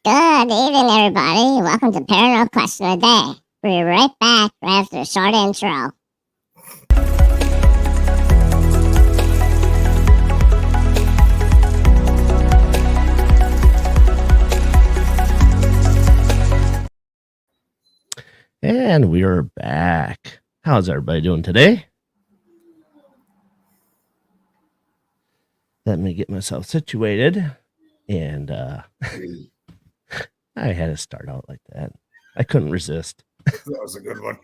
Good evening, everybody. Welcome to Paranormal Question of the Day. We'll be right back after a short intro. And we are back. How's everybody doing today? Let me get myself situated. And I had to start out like that. I couldn't resist. That was a good one.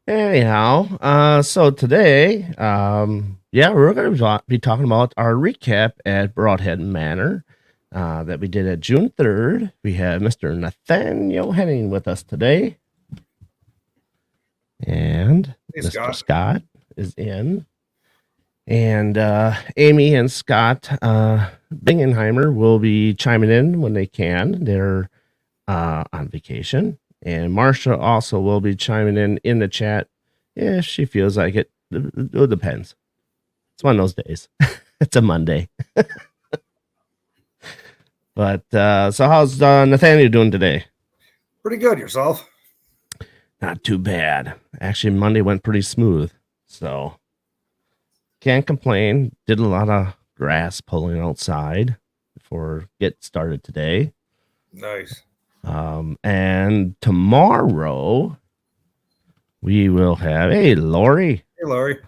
Anyhow, so today, we're going to be talking about our recap at Brodhead Manor that we did at June 3rd. We have Mr. Nathaniel Henning with us today. And Hey, Mr. Scott is in. And Amy and Scott Bingenheimer will be chiming in when they can. They're on vacation. And Marsha also will be chiming in the chat if she feels like it. It depends. It's one of those days. It's a Monday. But so how's Nathaniel doing today? Pretty good. Yourself? Not too bad. Actually, Monday went pretty smooth. So can't complain. Did a lot of grass pulling outside before get started today. Nice. And tomorrow we will have Lori. Hey, Lori.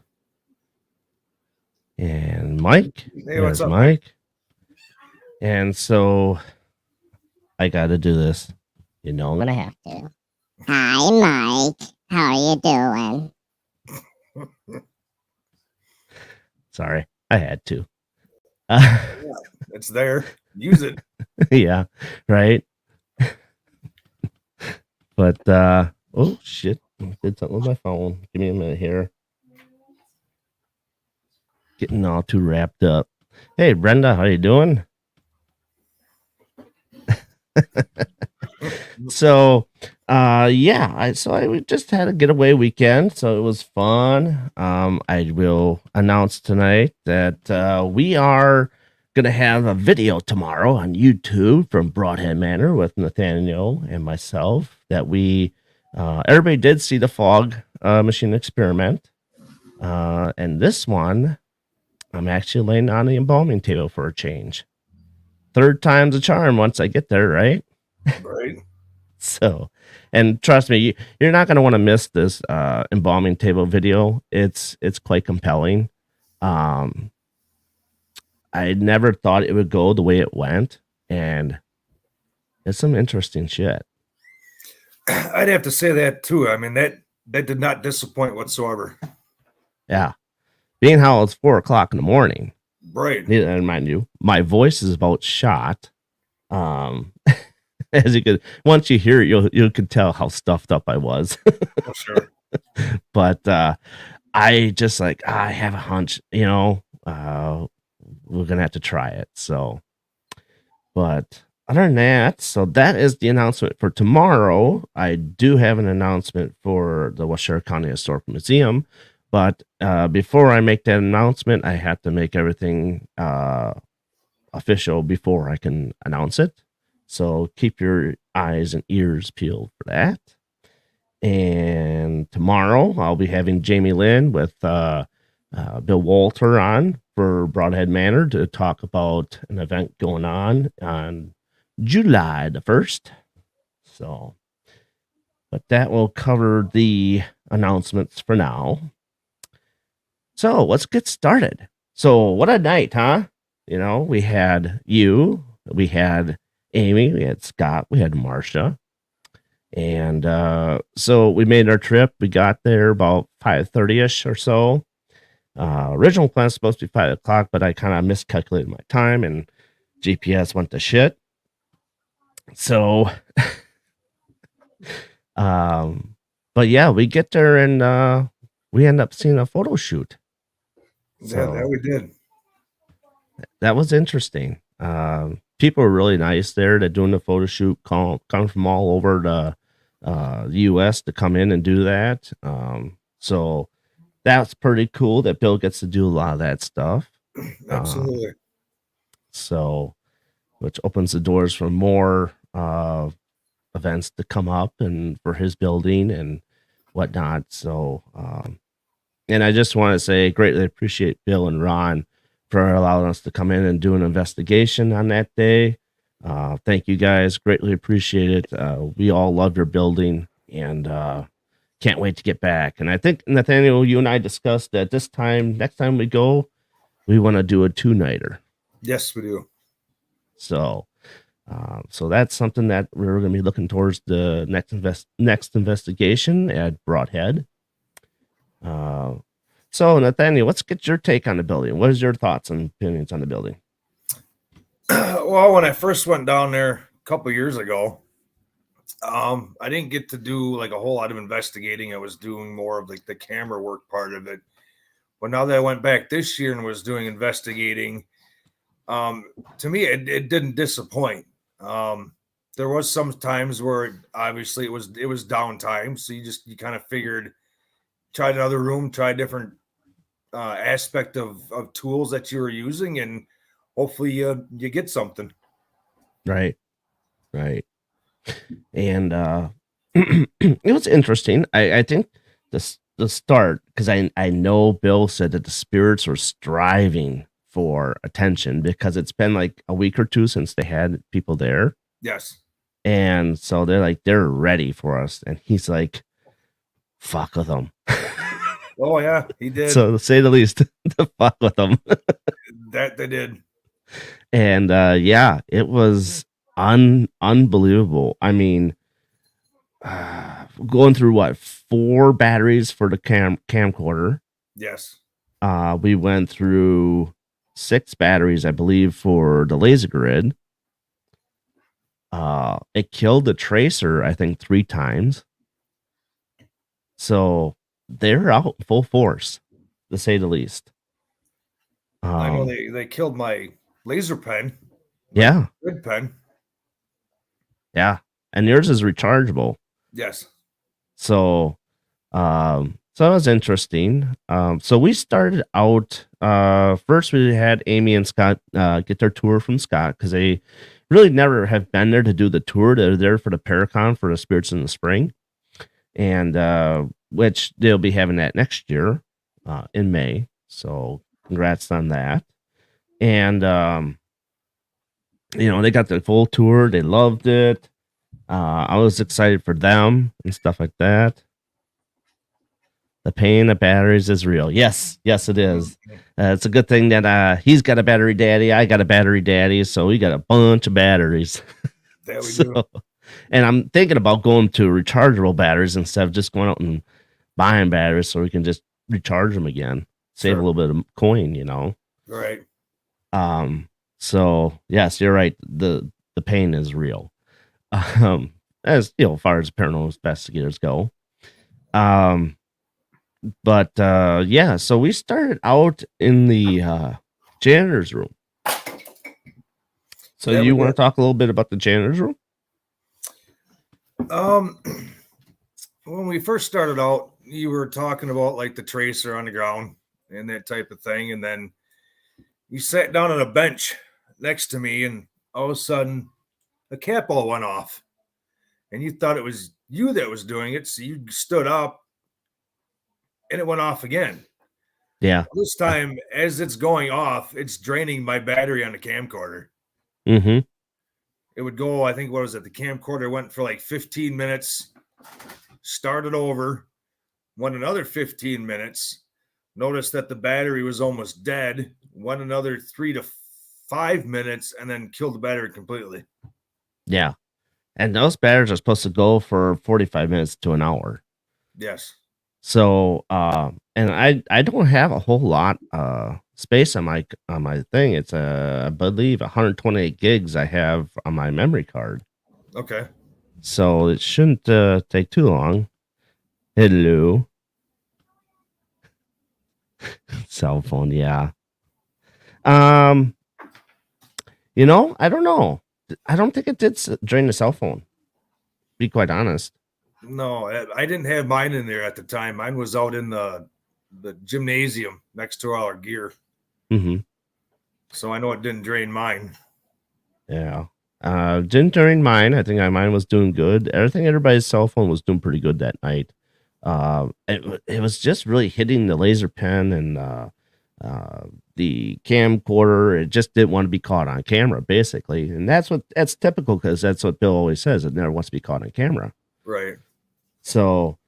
And Mike. Hey, what's up, Mike? And so I got to do this. You know I'm gonna have to. Hi, Mike. How are you doing? Sorry, I had to. Yeah, it's there. Use it. Yeah, right. But oh shit, I did something with my phone. Give me a minute here. Getting all too wrapped up. Hey, Brenda, how you doing? So I just had a getaway weekend, so it was fun. I will announce tonight that we are gonna have a video tomorrow on YouTube from Brodhead Manor with Nathaniel and myself that we everybody did see the fog machine experiment. And this one I'm actually laying on the embalming table for a change. Third time's a charm once I get there, right? Right. So, and trust me, you're not going to want to miss this embalming table video. It's quite compelling. I never thought it would go the way it went, and it's some interesting shit. I'd have to say that too. I mean, that did not disappoint whatsoever. Yeah. Being how it's 4:00 in the morning. Right. And mind you, my voice is about shot. As you could, once you hear it, you could tell how stuffed up I was. Oh, sure. But I just I have a hunch, we're gonna have to try it. So, but other than that, so that is the announcement for tomorrow. I do have an announcement for the Washoe County Historical Museum, but before I make that announcement, I have to make everything official before I can announce it. So keep your eyes and ears peeled for that. And tomorrow I'll be having Jamie Lynn with Bill Walter on for Brodhead Manor to talk about an event going on July the 1st. So, but that will cover the announcements for now. So let's get started. So what a night, huh? We had you, we had Amy, we had Scott, we had Marsha. And so we made our trip. We got there about 5:30ish or so. Original plan was supposed to be 5 o'clock, but I kind of miscalculated my time and GPS went to shit. So, but yeah, we get there and we end up seeing a photo shoot. Yeah, that we did. That was interesting. People were really nice there. They're doing the photo shoot, coming from all over the U.S. to come in and do that. So that's pretty cool that Bill gets to do a lot of that stuff. Absolutely. which opens the doors for more events to come up and for his building and whatnot. So, and I just want to say, greatly appreciate Bill and Ron for allowing us to come in and do an investigation on that day. Thank you guys. Greatly appreciate it. We all love your building and can't wait to get back. And I think, Nathaniel, you and I discussed that next time we go, we want to do a 2-nighter. Yes, we do. So, so that's something that we're going to be looking towards the next investigation at Brodhead. So Nathaniel, let's get your take on the building. What is your thoughts and opinions on the building? Well, when I first went down there a couple years ago, I didn't get to do like a whole lot of investigating. I was doing more of like the camera work part of it. But now that I went back this year and was doing investigating, to me, it didn't disappoint. There was some times where obviously it was downtime, so you kind of figured, try another room, try a different aspect of tools that you were using, and hopefully you get something. Right. And it was interesting. I think the start, because I know Bill said that the spirits were striving for attention because it's been like a week or two since they had people there. Yes. And so they're ready for us. And he's like, fuck with them. Oh yeah, he did. So to say the least, to fuck with them. That they did. And yeah, it was unbelievable. I mean, going through what, 4 batteries for the camcorder. Yes. We went through 6 batteries, I believe, for the laser grid. It killed the tracer, I think, 3 times. So they're out full force, to say the least. I know they killed my laser pen. Yeah. Grid pen. Yeah. And yours is rechargeable. Yes. So so it was interesting. So we started out, first we had Amy and Scott get their tour from Scott, because they really never have been there to do the tour. They're there for the Paracon for the Spirits in the Spring, and which they'll be having that next year in May. So congrats on that. And they got the full tour. They loved it. I was excited for them and stuff like that. The pain of batteries is real. Yes, it is. It's a good thing that he's got a battery daddy. I got a battery daddy. So we got a bunch of batteries. There we go. And I'm thinking about going to rechargeable batteries instead of just going out and buying batteries, so we can just recharge them again. Save a little bit of coin, Right. So yes, you're right. The pain is real. As far as paranormal investigators go. But yeah, so we started out in the janitor's room. So you want to talk a little bit about the janitor's room? When we first started out, you were talking about like the tracer on the ground and that type of thing, and then you sat down on a bench next to me, and all of a sudden a cap ball went off, and you thought it was you that was doing it, so you stood up and it went off again. Yeah. This time, as it's going off, it's draining my battery on the camcorder. Mm-hmm. It would go, I think, what was it? The camcorder went for like 15 minutes, started over, went another 15 minutes, noticed that the battery was almost dead, went another 3 to 5 minutes, and then killed the battery completely. Yeah. And those batteries are supposed to go for 45 minutes to an hour. Yes. So, and I don't have a whole lot space on my thing. It's I believe 128 gigs I have on my memory card. Okay. So it shouldn't take too long. Hello. Cell phone, yeah. I don't know. I don't think it did drain the cell phone. Be quite honest. No, I didn't have mine in there at the time. Mine was out in the gymnasium next to all our gear. Mm-hmm. So I know it didn't drain mine. Yeah. Didn't during mine. I think mine was doing good. Everybody's cell phone was doing pretty good that night. It was just really hitting the laser pen and uh, the camcorder. It just didn't want to be caught on camera, basically, and that's typical because that's what Bill always says. It never wants to be caught on camera. Right. So,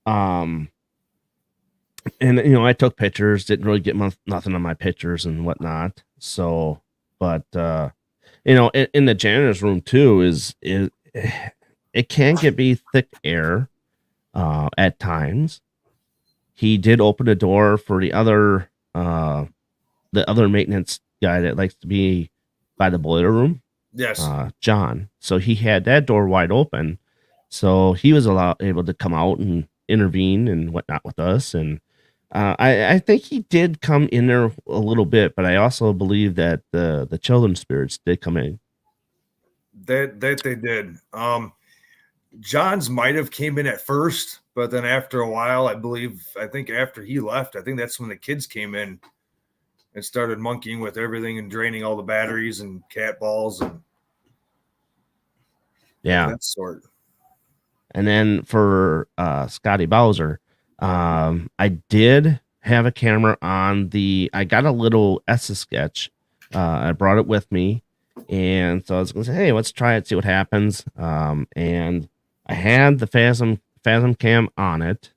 um, and I took pictures. Didn't really get nothing on my pictures and whatnot. So, but in the janitor's room too is it can be thick air at times. He did open the door for the other maintenance guy that likes to be by the boiler room, Yes. John. So he had that door wide open, so he was able to come out and intervene and whatnot with us. And I think he did come in there a little bit, but I also believe that the children's spirits did come in. That they did. John's might have came in at first, but then after a while, I think after he left, I think that's when the kids came in and started monkeying with everything and draining all the batteries and cat balls and that sort. And then for Scotty Bowser, I did have a camera on I got a little Etch-a-Sketch. I brought it with me. And so I was going to say, hey, let's try it, see what happens. And I had the Phasm cam on it.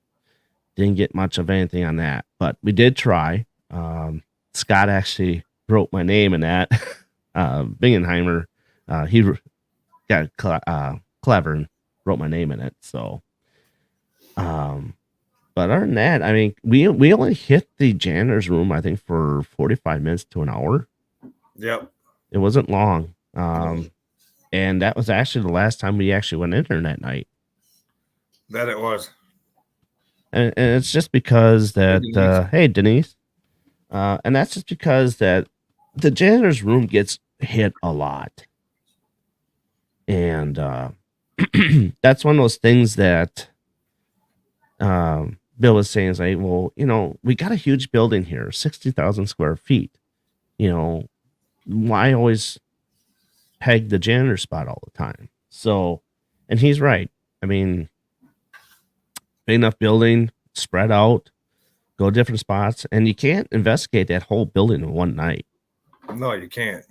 Didn't get much of anything on that, but we did try. Scott actually wrote my name in that. Bingenheimer, he got clever and wrote my name in it. So, but other than that, I mean, we only hit the janitor's room, I think, for 45 minutes to an hour. Yep. It wasn't long. And that was actually the last time we actually went in there that night. That it was. And it's just because that, hey, Denise. And that's just because that the janitor's room gets hit a lot. And that's one of those things that Bill was saying is like, well, we got a huge building here, 60,000 square feet. Why always peg the janitor spot all the time? So, and he's right. I mean, big enough building, spread out, go different spots, and you can't investigate that whole building in one night. No, you can't.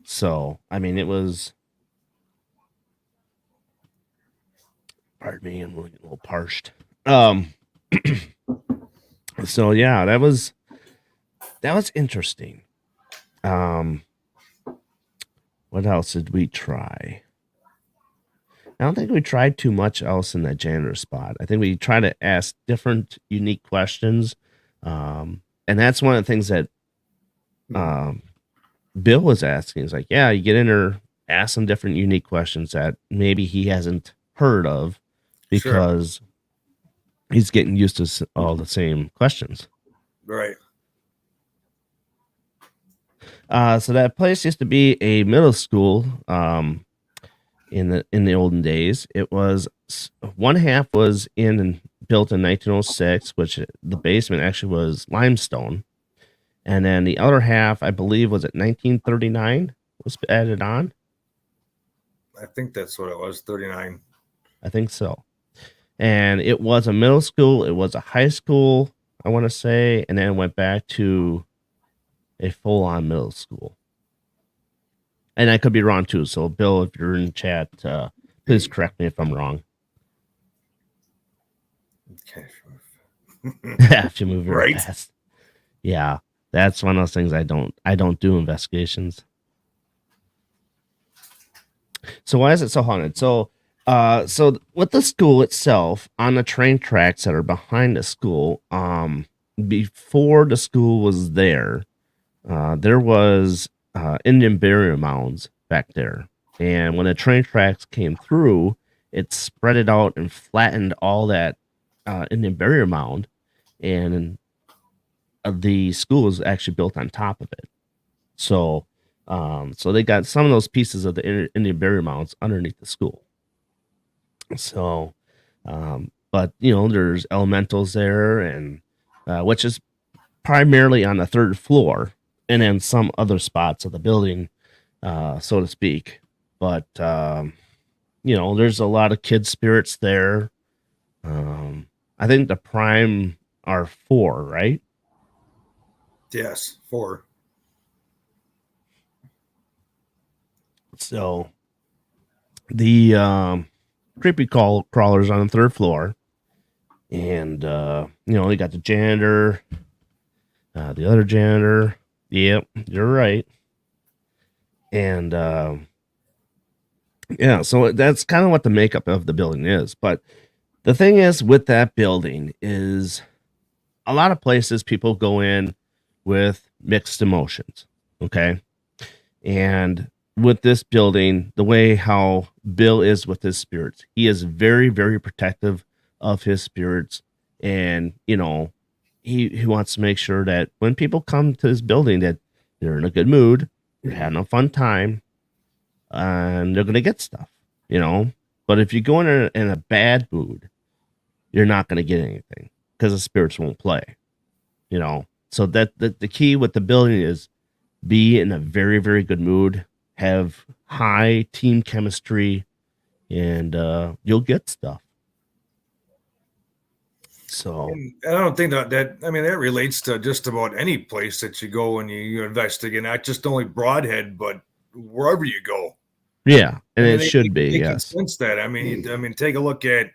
So, I mean, it was. Pardon me, I'm a little parched. So yeah, that was interesting. What else did we try? I don't think we tried too much else in that janitor spot. I think we tried to ask different, unique questions. And that's one of the things that Bill was asking. He's like, yeah, you get in there, ask some different, unique questions that maybe he hasn't heard of because he's getting used to all the same questions. Right. So that place used to be a middle school. In the olden days, it was one half was built in 1906, which the basement actually was limestone, and then the other half, I believe, was at 1939 was added on. I think that's what it was, 39. I think so. And it was a middle school. It was a high school, I want to say, and then it went back to a full-on middle school. And I could be wrong too. So, Bill, if you're in chat, please correct me if I'm wrong. Okay. If you move very fast. Yeah, that's one of those things I don't do investigations. So why is it so haunted? So with the school itself, on the train tracks that are behind the school, before the school was there was Indian burial mounds back there. And when the train tracks came through, it spread it out and flattened all that Indian burial mound. And the school was actually built on top of it. So they got some of those pieces of the Indian burial mounds underneath the school. So, but there's elementals there, and which is primarily on the third floor, and then some other spots of the building so to speak. But there's a lot of kid spirits there. I think the prime are 4, right? Yes, 4. So the creepy crawlers on the 3rd floor, and they got the janitor, the other janitor. Yep, you're right. And yeah, so that's kind of what the makeup of the building is. But the thing is with that building is a lot of places people go in with mixed emotions. Okay. And with this building, the way how Bill is with his spirits, he is very, very protective of his spirits. And, he wants to make sure that when people come to his building that they're in a good mood, they're having a fun time, and they're going to get stuff, But if you go in a bad mood, you're not going to get anything because the spirits won't play, So that the key with the building is be in a very, very good mood, have high team chemistry, and you'll get stuff. So, And I don't think that I mean, that relates to just about any place that you go and you investigate, not just only Broadhead, but wherever you go. yeah, and I mean, it should be, they can yes. sense that. I mean, take a look at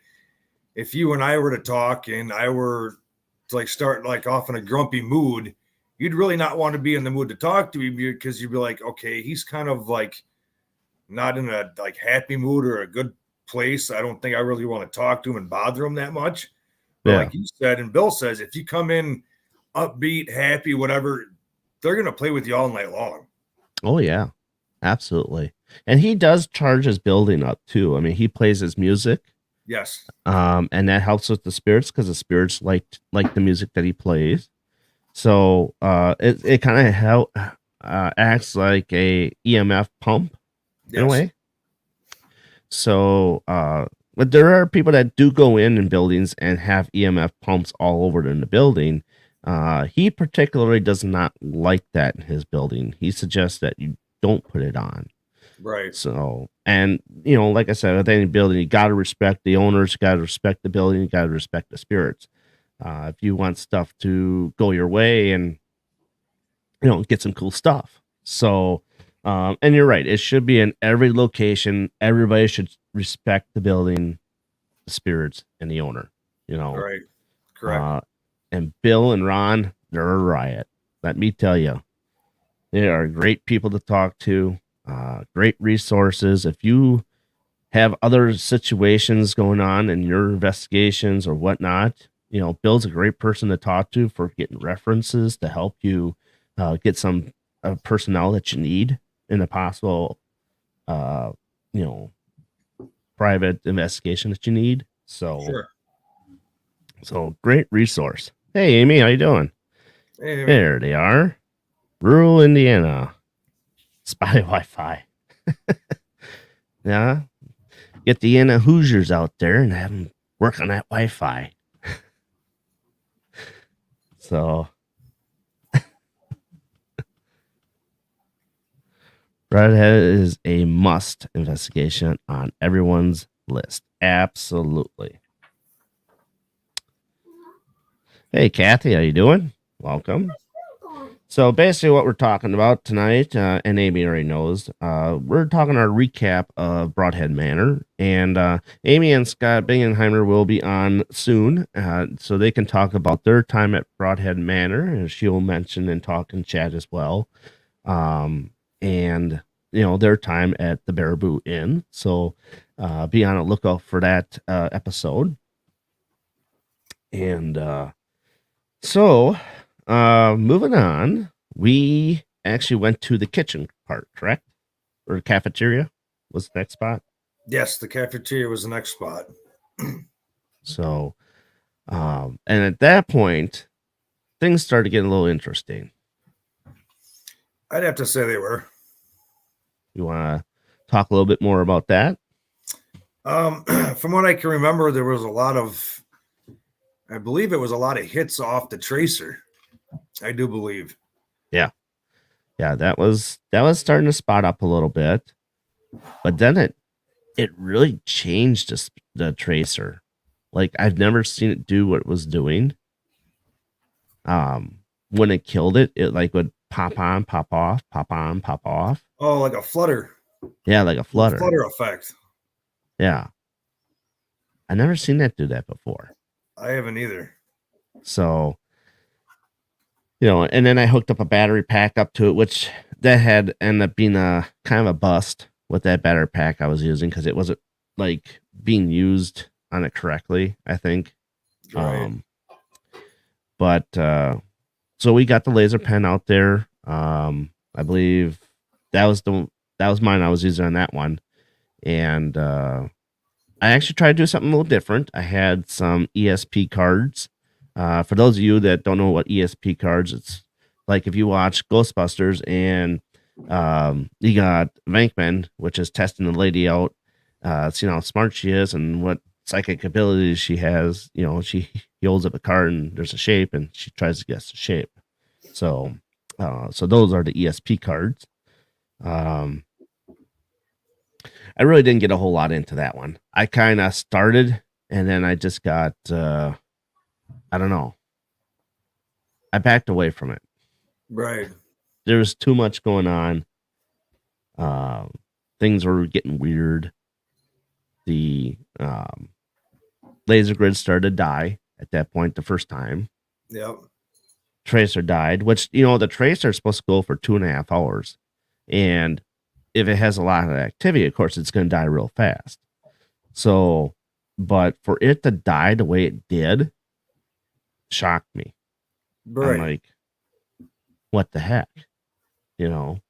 if you and I were to talk and I were to like start like off in a grumpy mood, you'd really not want to be in the mood to talk to me because you'd be like, okay, he's kind of like not in a like happy mood or a good place. I don't think I really want to talk to him and bother him that much. But Yeah. like you said, and Bill says, if you come in upbeat, happy, whatever, they're gonna play with you all night long. Oh yeah, absolutely. And he does charge his building up too. I mean, he plays his music. Yes. And that helps with the spirits because the spirits like the music that he plays. So it kind of acts like a EMF pump in a way. So but there are people that do go in buildings and have EMF pumps all over in the building. He particularly does not like that in his building. He suggests that you don't put it on. Right. So, and like I said, with any building, you got to respect the owners, you got to respect the building, you got to respect the spirits. If you want stuff to go your way and get some cool stuff. So, and you're right, it should be in every location. Everybody should respect the building, the spirits, and the owner. Right. Correct. And Bill and Ron, they're a riot. Let me tell you, they are great people to talk to. Great resources. If you have other situations going on in your investigations or whatnot, Bill's a great person to talk to for getting references to help you get some personnel that you need in a possible, private investigation that you need. So, Sure. So great resource. Hey, Amy, how you doing? Hey, Amy. There they are. Rural Indiana. Spy Wi-Fi. Yeah. Get the Indiana Hoosiers out there and have them work on that Wi-Fi. So, Brodhead is a must investigation on everyone's list. Absolutely. Hey, Kathy, how you doing? Welcome. So basically what we're talking about tonight, and Amy already knows, we're talking our recap of Brodhead Manor. And Amy and Scott Bingenheimer will be on soon, so they can talk about their time at Brodhead Manor, and she'll mention and talk and chat as well. And, their time at the Baraboo Inn. So be on a lookout for that episode. And so moving on, we actually went to the kitchen part, correct? Or cafeteria was the next spot. Yes, the cafeteria was the next spot. So, and at that point, things started getting a little interesting. I'd have to say they were. You want to talk a little bit more about that? From what I can remember, there was a lot of, I believe it was a lot of hits off the tracer. I do believe. Yeah. Yeah, that was starting to spot up a little bit, but then it really changed the tracer. Like I've never seen it do what it was doing. When it killed it, it like would pop on, pop off, pop on, pop off. Oh, like a flutter. Yeah, like a The flutter. flutter effect. Yeah, I never seen that do that before. I haven't either. So, and then I hooked up a battery pack up to it, which that had ended up being a kind of a bust with that battery pack I was using because it wasn't like being used on it correctly, I think. Right. But so we got the laser pen out there. I believe that was mine I was using on that one. And I actually tried to do something a little different. I had some ESP cards. For those of you that don't know what ESP cards, it's like if you watch Ghostbusters and you got Vankman, which is testing the lady out, seeing how smart she is and what psychic abilities she has. He holds up a card and there's a shape and she tries to guess the shape. So those are the ESP cards. I really didn't get a whole lot into that one. I kind of started and then I just got, I don't know. I backed away from it. Right. There was too much going on. Things were getting weird. The laser grid started to die at that point the first time. Yep. Tracer died, which, the tracer is supposed to go for 2.5 hours. And if it has a lot of activity, of course, it's going to die real fast. So, but for it to die the way it did shocked me. Right. I'm like, what the heck? And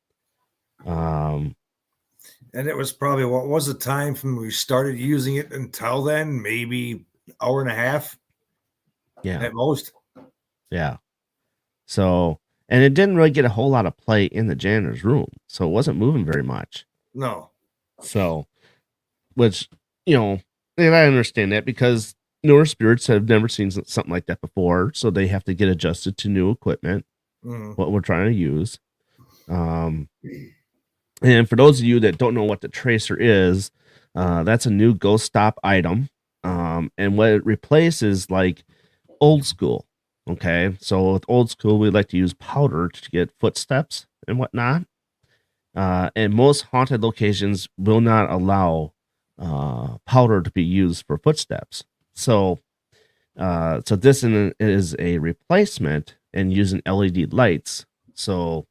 it was probably, what was the time from we started using it until then? Maybe hour and a half. Yeah. At most. Yeah. So, and it didn't really get a whole lot of play in the janitor's room. So it wasn't moving very much. No. So, which, and I understand that because newer spirits have never seen something like that before. So they have to get adjusted to new equipment, what we're trying to use. And for those of you that don't know what the tracer is, that's a new ghost stop item. And what it replaces, like old school. Okay. So with old school, we like to use powder to get footsteps and whatnot. And most haunted locations will not allow powder to be used for footsteps. So this is a replacement and using LED lights. So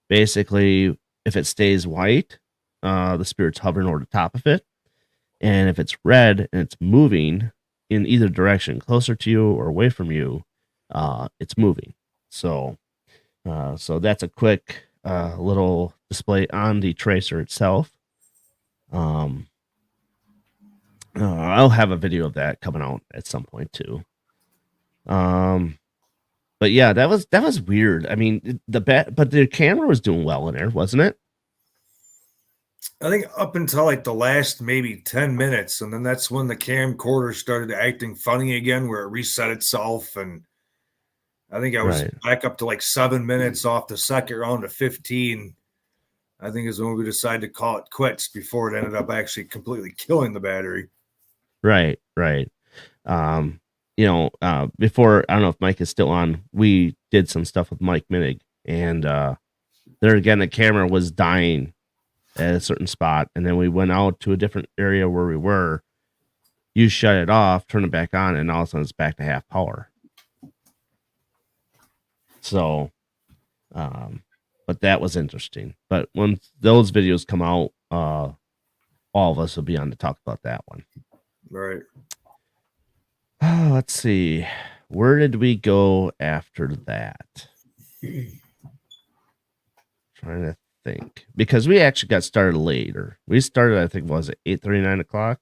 basically, if it stays white, the spirit's hovering over the top of it. And if it's red and it's moving in either direction, closer to you or away from you, it's moving. So that's a quick little display on the tracer itself. I'll have a video of that coming out at some point too. But yeah, that was weird. I mean, but the camera was doing well in there, wasn't it? I think up until like the last maybe 10 minutes, and then that's when the camcorder started acting funny again, where it reset itself. And I think I was back up to like 7 minutes off the second round of 15. I think is when we decided to call it quits before it ended up actually completely killing the battery. Right. Before, I don't know if Mike is still on, we did some stuff with Mike Minig, and there again, the camera was dying at a certain spot, and then we went out to a different area where we were. You shut it off, turn it back on, and all of a sudden it's back to half power. So, but that was interesting. But when those videos come out, all of us will be on to talk about that one. Right. Let's see. Where did we go after that? Trying to think. Because we actually got started later. We started, I think, was it 8:30, 9 o'clock?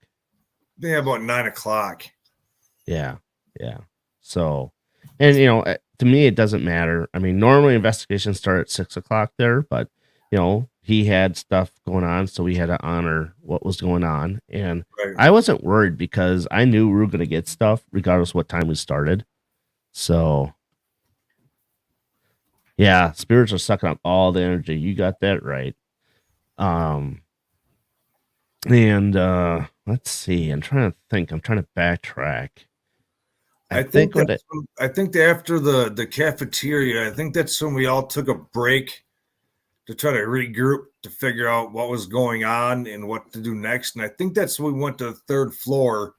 Yeah, about 9 o'clock. Yeah. So, and, to me, it doesn't matter. I mean, normally investigations start at 6 o'clock there, but, he had stuff going on, so we had to honor what was going on. And I wasn't worried because I knew we were going to get stuff regardless of what time we started. So, Yeah, spirits are sucking up all the energy. You got that right. Um, and let's see. I'm trying to think. I'm trying to backtrack. I I think think what it, I think that after the cafeteria, I think that's when we all took a break to try to regroup to figure out what was going on and what to do next. And I think that's when we went to the third floor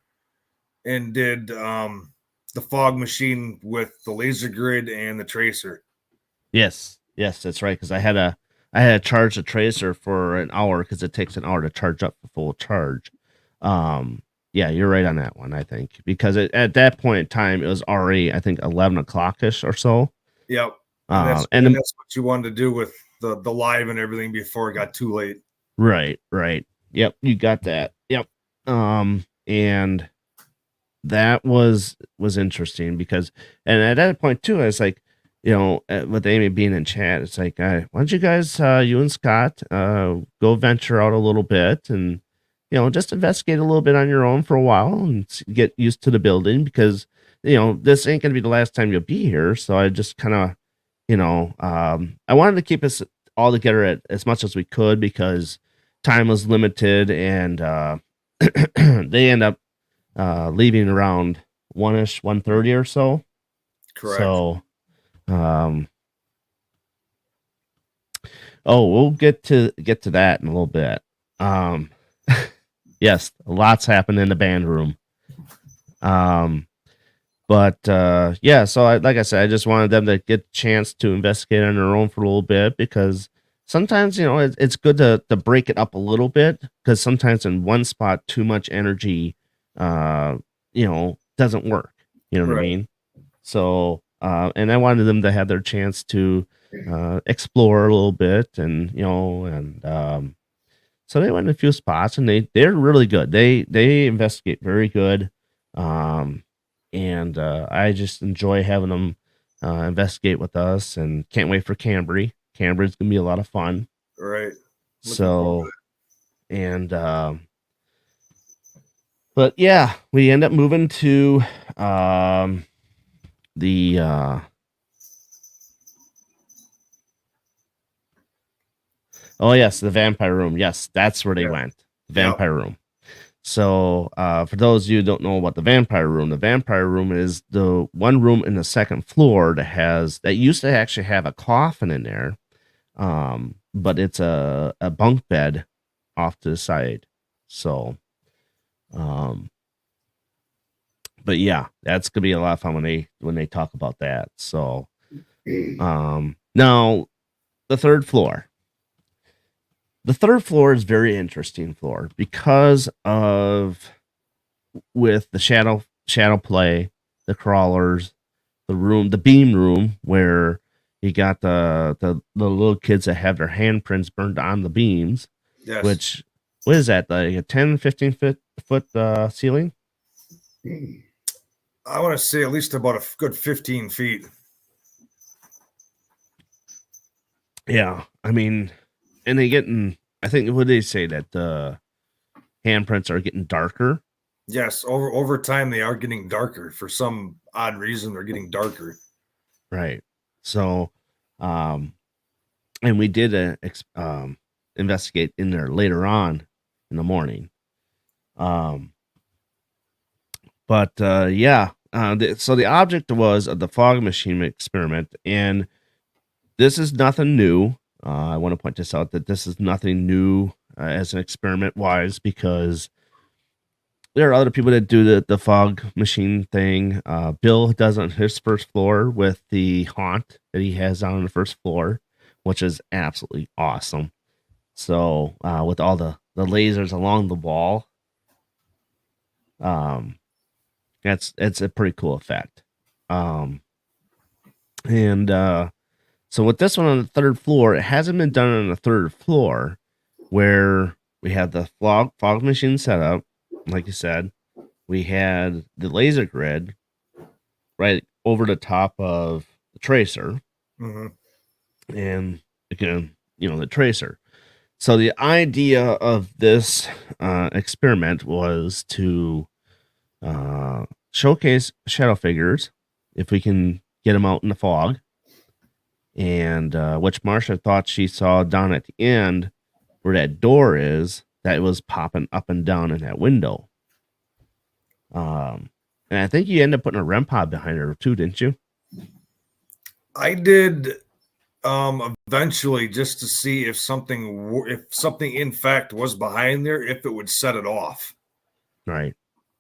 and did the fog machine with the laser grid and the tracer. yes, that's right. Because I had to charge the tracer for an hour because it takes an hour to charge up for full charge. Um, yeah, you're right on that one. I think because at that point in time it was already I think 11 o'clock ish or so. Yep. And That's what you wanted to do with the live and everything before it got too late. right. Yep, you got that. Yep. And that was interesting because, and at that point too, I was like, with Amy being in chat, it's like, why don't you guys, you and Scott, go venture out a little bit and, just investigate a little bit on your own for a while and get used to the building because, this ain't gonna be the last time you'll be here. So I just kind of, I wanted to keep us all together as much as we could because time was limited and, they end up leaving around 1:30 or so. Correct. So, we'll get to that in a little bit. Yes, lots happened in the band room. But yeah, so like I said, I just wanted them to get a chance to investigate on their own for a little bit because sometimes it's good to break it up a little bit because sometimes in one spot too much energy doesn't work. You know what I Right. mean? So and I wanted them to have their chance to explore a little bit and so they went in a few spots and they're really good. They investigate very good. And I just enjoy having them investigate with us and can't wait for Cambry. Cambry's gonna be a lot of fun. Right. So and but yeah, we end up moving to the oh yes, the vampire room. Yes, that's where they went. The vampire room. So, for those of you who don't know about the vampire room is the one room in the second floor that used to actually have a coffin in there. But it's a bunk bed off to the side. So, but yeah, that's gonna be a lot of fun when they talk about that. So, now the third floor. The third floor is very interesting floor because of with the shadow play, the crawlers, the beam room where you got the little kids that have their handprints burned on the beams. Yes. Which what is that? Like a 10, 15 foot ceiling? I want to say at least about a good 15 feet. Yeah, I mean, and I think what did they say that the handprints are getting darker? Yes, over time they are getting darker. For some odd reason, they're getting darker. Right. So, and we did investigate in there later on in the morning. But yeah. So the object was the fog machine experiment, and this is nothing new. I want to point this out that this is nothing new as an experiment wise because there are other people that do the fog machine thing. Bill does on his first floor with the haunt that he has on the first floor, which is absolutely awesome. So with all the lasers along the wall, it's a pretty cool effect. And so with this one on the third floor, it hasn't been done on the third floor where we had the fog machine set up, like you said. We had the laser grid right over the top of the tracer. Mm-hmm. And again, the tracer. So the idea of this experiment was to showcase shadow figures if we can get them out in the fog. and which Marsha thought she saw down at the end where that door is, that was popping up and down in that window. And I think you ended up putting a REM pod behind her too, didn't you? I did eventually, just to see if something in fact was behind there, if it would set it off. Right.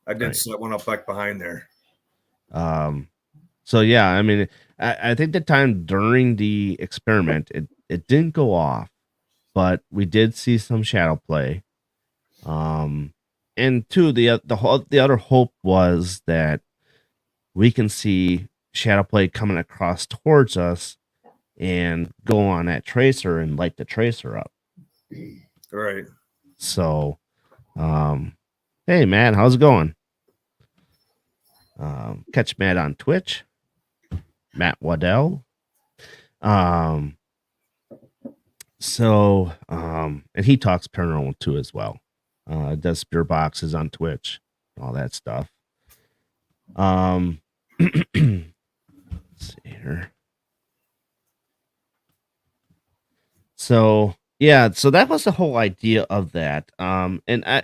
I did Right. set one up back behind there. So yeah, I mean, I think the time during the experiment, it didn't go off, but we did see some shadow play. And two, the other hope was that we can see shadow play coming across towards us and go on that tracer and light the tracer up. Right. So, hey Matt, how's it going? Catch Matt on Twitch, Matt Waddell. And he talks paranormal too as well. Does spirit boxes on Twitch, all that stuff. Let's see here. So yeah, so that was the whole idea of that. And I,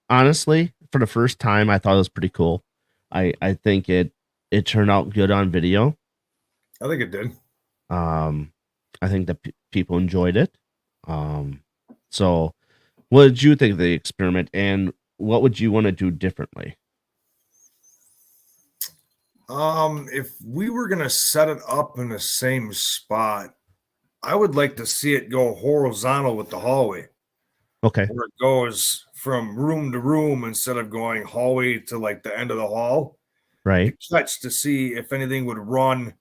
honestly, for the first time, I thought it was pretty cool. I think it turned out good on video. I think it did. I think that people enjoyed it. So what did you think of the experiment, and what would you want to do differently? If we were gonna set it up in the same spot, I would like to see it go horizontal with the hallway, Okay. where it goes from room to room instead of going hallway to like the end of the hall. Right. Touch to see if anything would run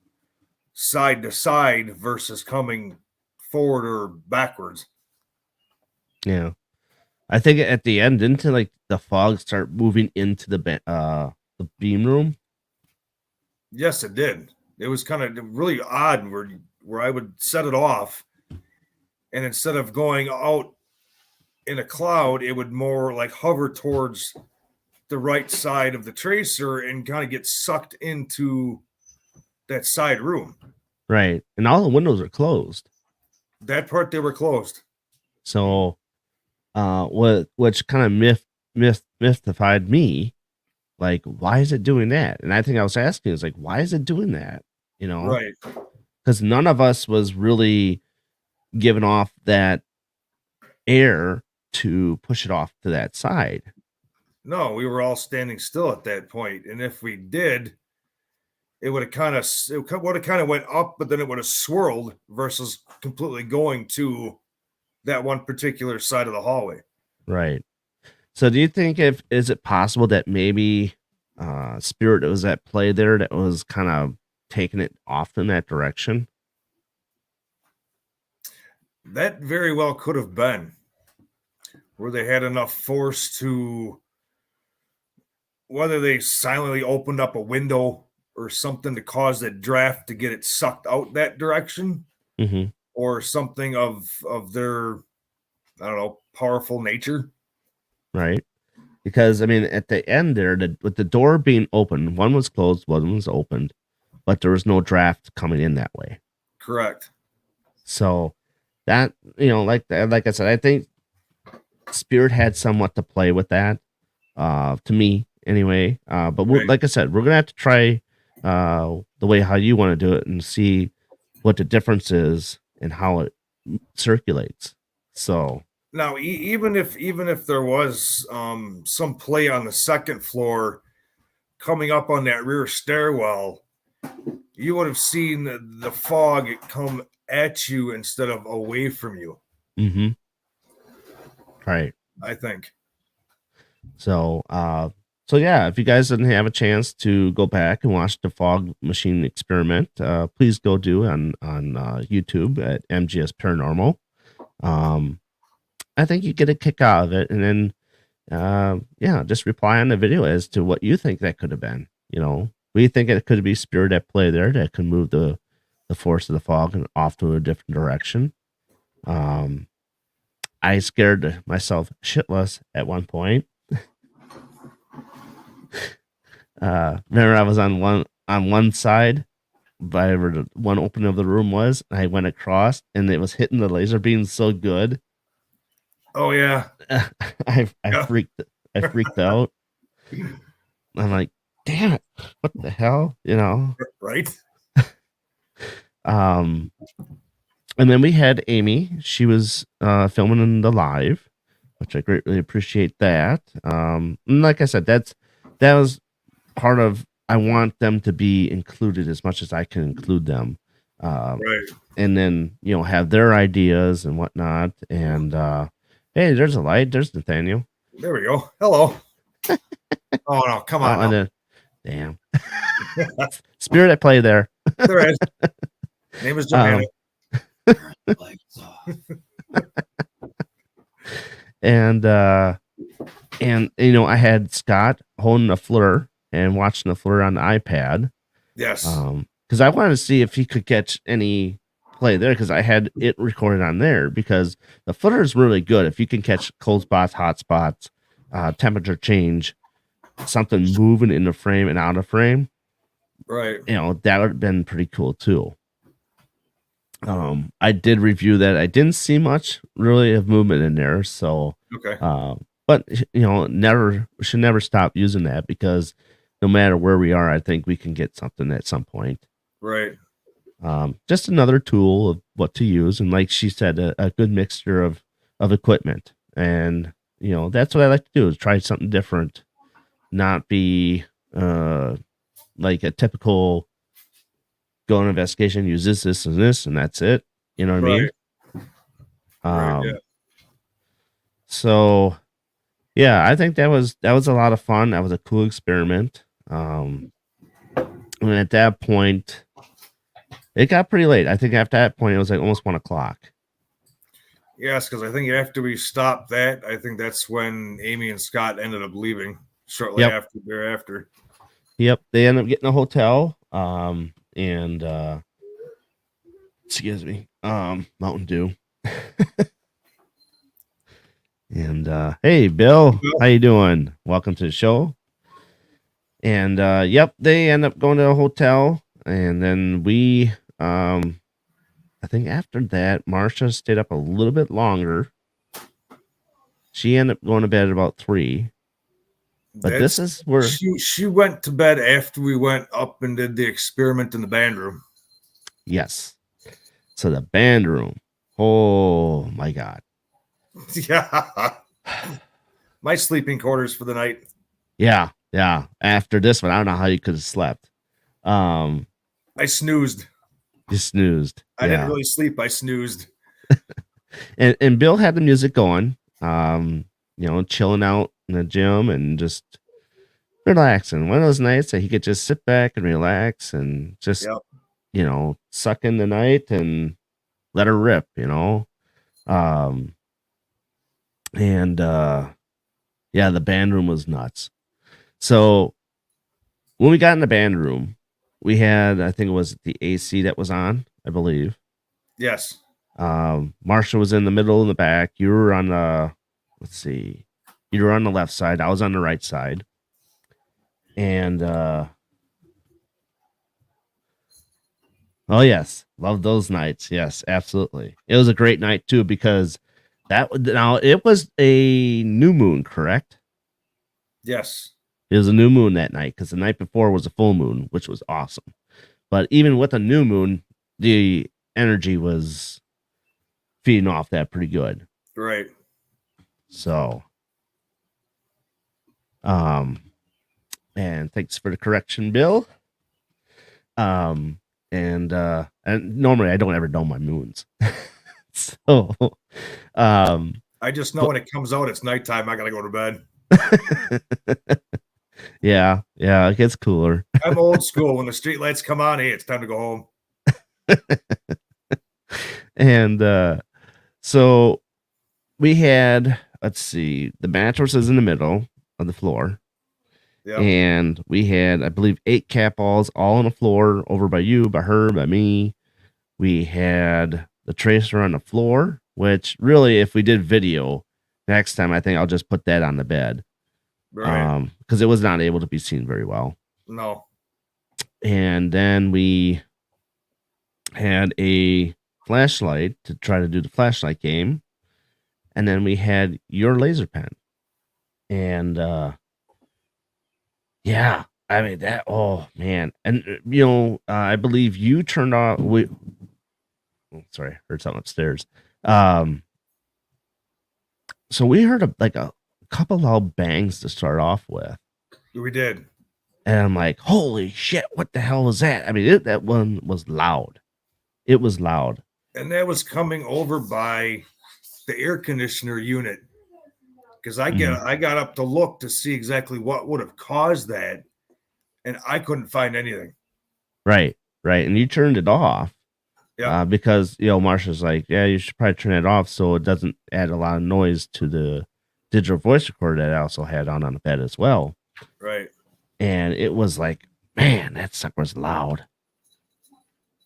side to side versus coming forward or backwards. Yeah. I think at the end, didn't like the fog start moving into the beam room? Yes, it did. It was kind of really odd where I would set it off, and instead of going out in a cloud, it would more like hover towards the right side of the tracer and kind of get sucked into that side room. Right. And all the windows are closed. That part, they were closed. So which kind of mystified me. Like, why is it doing that? And I think I was asking, is like, why is it doing that? Right. Because none of us was really giving off that air to push it off to that side. No, we were all standing still at that point, and if we did, it would have kind of went up, but then it would have swirled versus completely going to that one particular side of the hallway. Right. So do you think is it possible that maybe spirit was at play there that was kind of taking it off in that direction? That very well could have been where they had enough force to, whether they silently opened up a window or something to cause that draft to get it sucked out that direction, or something of their, I don't know, powerful nature. Right. Because I mean, at the end there, with the door being open, one was closed, one was opened, but there was no draft coming in that way. Correct. So that, like I said, I think spirit had somewhat to play with that. To me, anyway. But Right. like I said, we're gonna have to try the way how you want to do it and see what the difference is and how it circulates. So now, even if there was some play on the second floor coming up on that rear stairwell, you would have seen the fog come at you instead of away from you. Right. I think. So yeah, if you guys didn't have a chance to go back and watch the fog machine experiment, please go do on YouTube at MGS Paranormal. I think you get a kick out of it, and then just reply on the video as to what you think that could have been. We think it could be spirit at play there that could move the force of the fog and off to a different direction. I scared myself shitless at one point. Remember, I was on one side whatever the one opening of the room was. And I went across, and it was hitting the laser beam so good. Oh yeah. I Yeah. freaked out. I'm like, damn it, what the hell, Right. And then we had Amy. She was filming in the live, which I greatly appreciate that. And like I said, that was part of, I want them to be included as much as I can include them. Right. And then, have their ideas and whatnot. And hey, there's a light. There's Nathaniel. There we go. Hello. Oh no, come on. And then, damn. Spirit at play there. There is. Name is Johanna. And I had Scott holding the FLIR and watching the FLIR on the iPad. Yes. Because I wanted to see if he could catch any play there, because I had it recorded on there, because the FLIR is really good if you can catch cold spots, hot spots, temperature change, something moving in the frame and out of frame. Right. That would have been pretty cool too. I did review that. I didn't see much really of movement in there, so Okay. but should never stop using that, because no matter where we are, I think we can get something at some point. Right. Just another tool of what to use, and like she said, a good mixture of equipment, and that's what I like to do, is try something different, not be like a typical go on investigation, use this and this, and that's it. You know what I mean? Right, yeah. So yeah, I think that was a lot of fun. That was a cool experiment. And at that point, it got pretty late. I think after that point, it was like almost 1 o'clock. Yes, because I think after we stopped that, I think that's when Amy and Scott ended up leaving shortly thereafter. Yep, they ended up getting a hotel. And excuse me, Mountain Dew. And hey, Bill, how you doing? Welcome to the show. And yep, they end up going to a hotel, and then we I think after that, Marcia stayed up a little bit longer. She ended up going to bed at about 3. But this is where she went to bed after we went up and did the experiment in the band room. Yes. So the band room. Oh my God. Yeah. My sleeping quarters for the night. Yeah. Yeah. After this one, I don't know how you could have slept. I snoozed. You snoozed. I didn't really sleep. I snoozed. and Bill had the music going, chilling out in the gym and just relaxing. One of those nights that he could just sit back and relax and just, suck in the night and let her rip, yeah, the band room was nuts. So when we got in the band room, we had, I think it was the AC that was on, I believe. Yes. Marsha was in the middle and the back. You were on the, you were on the left side. I was on the right side. And, oh yes, love those nights. Yes, absolutely. It was a great night too, because it was a new moon, correct? Yes. It was a new moon that night, because the night before was a full moon, which was awesome. But even with a new moon, the energy was feeding off that pretty good. Right. So, and thanks for the correction, Bill. And normally I don't ever know my moons. So, I just know when it comes out, it's nighttime. I gotta go to bed. Yeah, it gets cooler. I'm old school. When the street lights come on, hey, it's time to go home. And so we had, the mattress is in the middle of the floor. Yep. And we had, I believe, 8 cat balls all on the floor, over by you, by her, by me. We had the tracer on the floor, which really, if we did video next time, I think I'll just put that on the bed. Right. Because it was not able to be seen very well. No. And then we had a flashlight to try to do the flashlight game, and then we had your laser pen. And yeah, I mean that. Oh man, and I believe you turned off. Sorry, heard something upstairs. Um, so we heard a couple loud bangs to start off with, We did. and I'm like, "Holy shit! What the hell was that?" I mean, that one was loud. It was loud. And that was coming over by the air conditioner unit. Because I got up to look to see exactly what would have caused that, and I couldn't find anything. Right, and you turned it off. Yeah. Because Marsha's like, yeah, you should probably turn it off so it doesn't add a lot of noise to the digital voice recorder that I also had on the bed as well. Right. And it was like, man, that sucker was loud.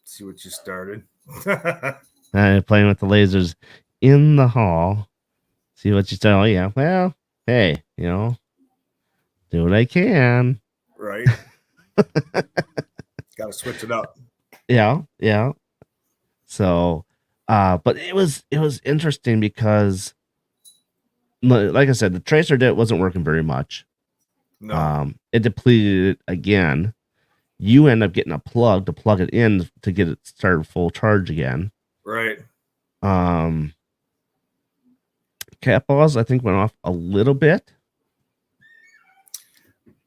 See what you started. Playing with the lasers in the hall. See what you started. Oh yeah, well, hey, do what I can. Right. Got to switch it up. Yeah. So, but it was interesting because, like I said, the tracer wasn't working very much. No. It depleted it again. You end up getting a plug to plug it in to get it started full charge again. Right. Cat balls, I think, went off a little bit.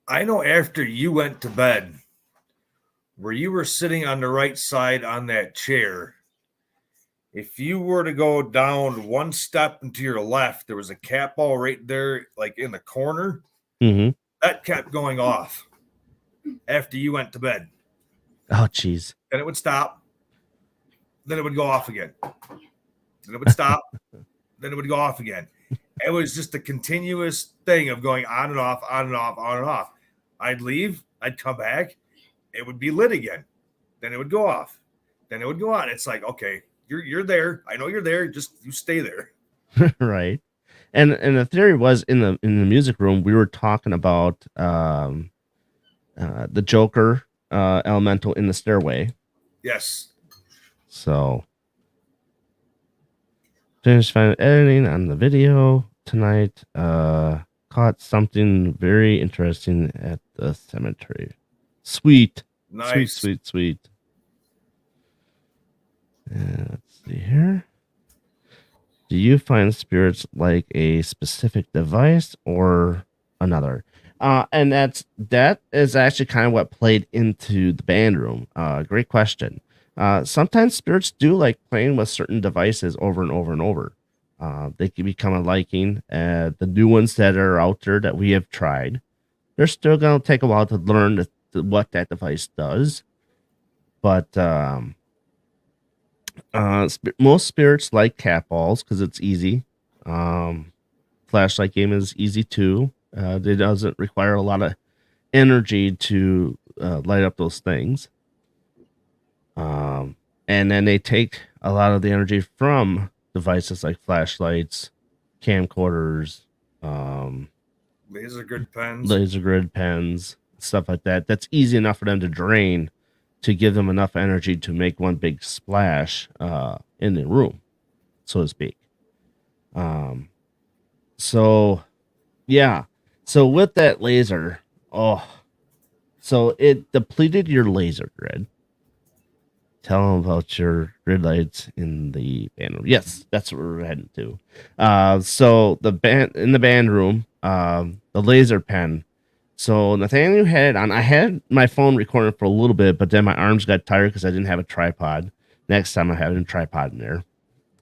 I know after you went to bed, where you were sitting on the right side on that chair, if you were to go down one step into your left, there was a cat ball right there, like in the corner. Mm-hmm. That kept going off after you went to bed. Oh, jeez. Then it would stop. Then it would go off again. Then it would stop. Then it would go off again. It was just a continuous thing of going on and off, on and off, on and off. I'd leave. I'd come back. It would be lit again. Then it would go off. Then it would go on. It's like, okay, you're there. I know you're there. Just you stay there. Right. And the theory was in the music room, we were talking about the Joker elemental in the stairway. Yes. So finished editing on the video tonight. Caught something very interesting at the cemetery. Sweet. Nice. Sweet. Let's see here. Do you find spirits like a specific device or another? And that is actually kind of what played into the band room. Great question. Sometimes spirits do like playing with certain devices over and over and over. They can become a liking. The new ones that are out there that we have tried, they're still going to take a while to learn what that device does. But most spirits like cat balls because it's easy. Flashlight game is easy too. It doesn't require a lot of energy to light up those things. And then they take a lot of the energy from devices like flashlights, camcorders, laser grid pens, stuff like that. That's easy enough for them to drain to give them enough energy to make one big splash in the room, so to speak. So yeah. So with that laser, so it depleted your laser grid. Tell them about your grid lights in the band room. Yes, that's what we're heading to. So the band room, the laser pen. So Nathaniel had it on. I had my phone recording for a little bit, but then my arms got tired because I didn't have a tripod. Next time I have a tripod in there.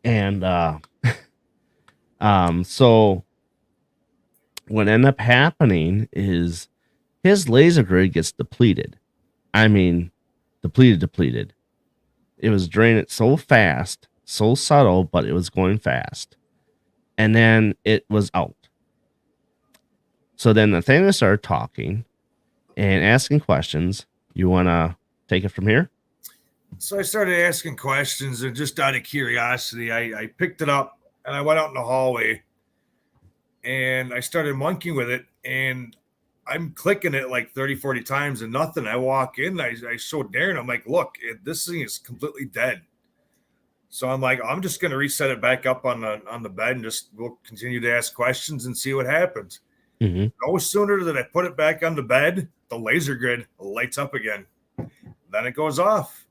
And so what ended up happening is his laser grid gets depleted. I mean, depleted. It was draining so fast, so subtle, but it was going fast. And then it was out. So then Nathaniel started talking and asking questions. You want to take it from here? So I started asking questions, and just out of curiosity, I picked it up and I went out in the hallway and I started monkeying with it. And I'm clicking it like 30, 40 times and nothing. I walk in, I show Darren, I'm like, look, this thing is completely dead. So I'm like, I'm just going to reset it back up on the bed and just we'll continue to ask questions and see what happens. Mm-hmm. No sooner than I put it back on the bed, the laser grid lights up again. Then it goes off.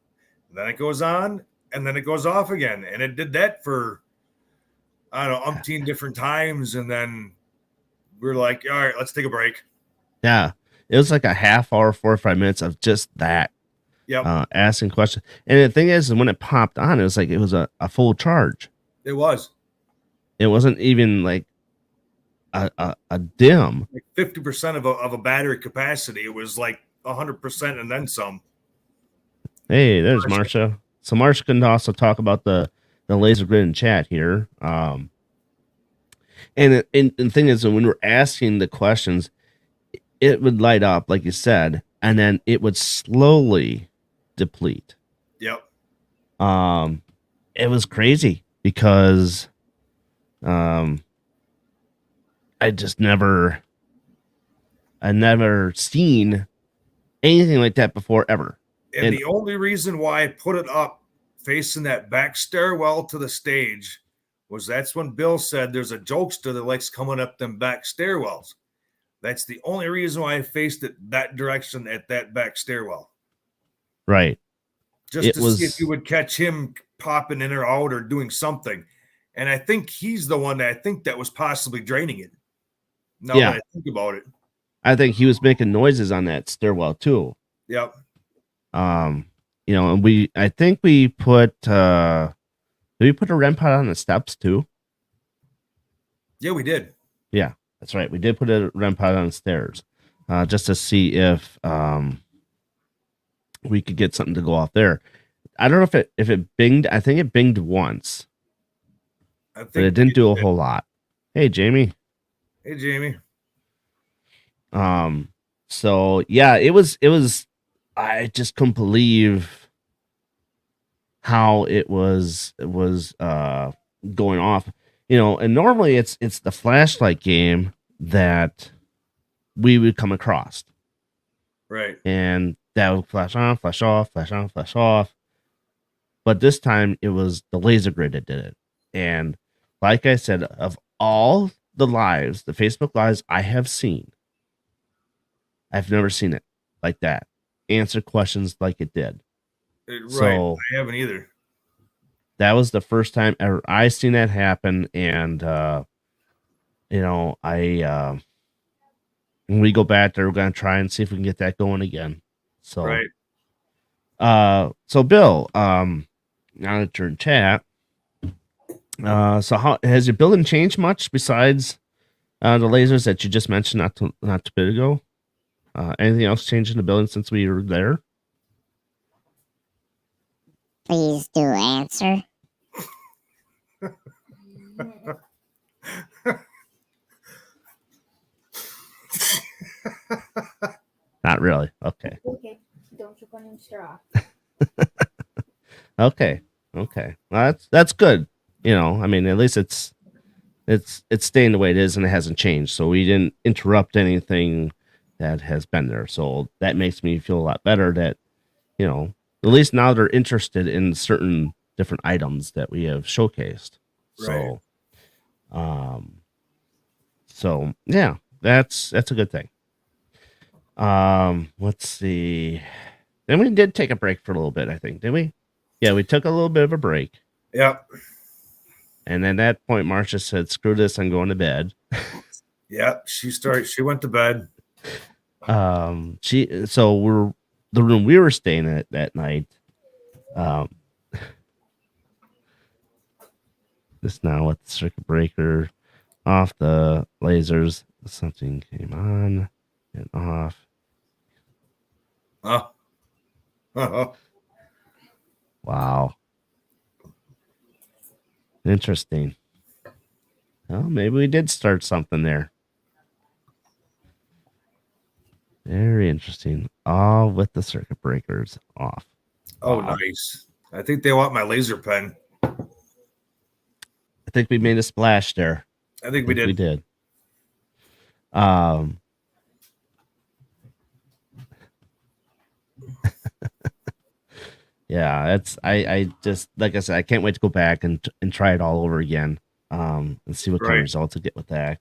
Then it goes on, and then it goes off again. And it did that for, I don't know, umpteen different times. And then we're like, all right, let's take a break. Yeah. It was like a half hour, 45 minutes of just that. Yep. Asking questions. And the thing is, when it popped on, it was like it was a full charge. It was. It wasn't even like a dim. Like 50% of a battery capacity. It was like 100% and then some. Hey, there's Marsha. So Marsha can also talk about the laser grid in chat here. And the thing is, when we're asking the questions, it would light up, like you said, and then it would slowly deplete. Yep. It was crazy because I never seen anything like that before ever. And the only reason why I put it up facing that back stairwell to the stage was that's when Bill said there's a jokester that likes coming up them back stairwells. That's the only reason why I faced it that direction at that back stairwell. Right. Just to see if you would catch him popping in or out or doing something. And I think he's the one that was possibly draining it. Now that I think about it. I think he was making noises on that stairwell too. Yep. And I think we put did we put a REM pod on the steps too? Yeah, we did. Yeah, that's right. We did put a REM pod on the stairs, just to see if we could get something to go off there. I don't know if it binged. I think it binged once, but it didn't do a whole lot. Hey, Jamie. Hey, Jamie. So yeah, it was. I just couldn't believe how it was going off. And normally it's the flashlight game that we would come across. Right. And that would flash on, flash off, flash on, flash off. But this time it was the laser grid that did it. And like I said, of all the lives, the Facebook lives I have seen, I've never seen it like that. Answer questions like it did. Right. So, I haven't either. That was the first time ever I seen that happen. And, when we go back there, we're going to try and see if we can get that going again. So, right. So Bill, now that you're in chat, so how has your building changed much besides the lasers that you just mentioned not too bit ago? Anything else changed in the building since we were there? Please do answer. Not really. Okay. Okay. Don't choke on your straw. Okay. Well, that's good. I mean, at least it's staying the way it is and it hasn't changed. So we didn't interrupt anything that has been there. So that makes me feel a lot better that, at least now they're interested in certain different items that we have showcased. Right. So yeah, that's a good thing. Let's see. Then we did take a break for a little bit, I think, didn't we? Yeah, we took a little bit of a break. Yep. And at that point, Marcia said, "Screw this, I'm going to bed." Yep. She went to bed. So the room we were staying at that night. Just now with the circuit breaker off, the lasers, something came on and off. Wow. Interesting. Well, maybe we did start something there. Very interesting. All with the circuit breakers off. Oh, wow. Nice. I think they want my laser pen. I think we made a splash there. I think we did. We did. Yeah, it's I just like I said, I can't wait to go back and try it all over again. And see what kind of Right. results I get with that.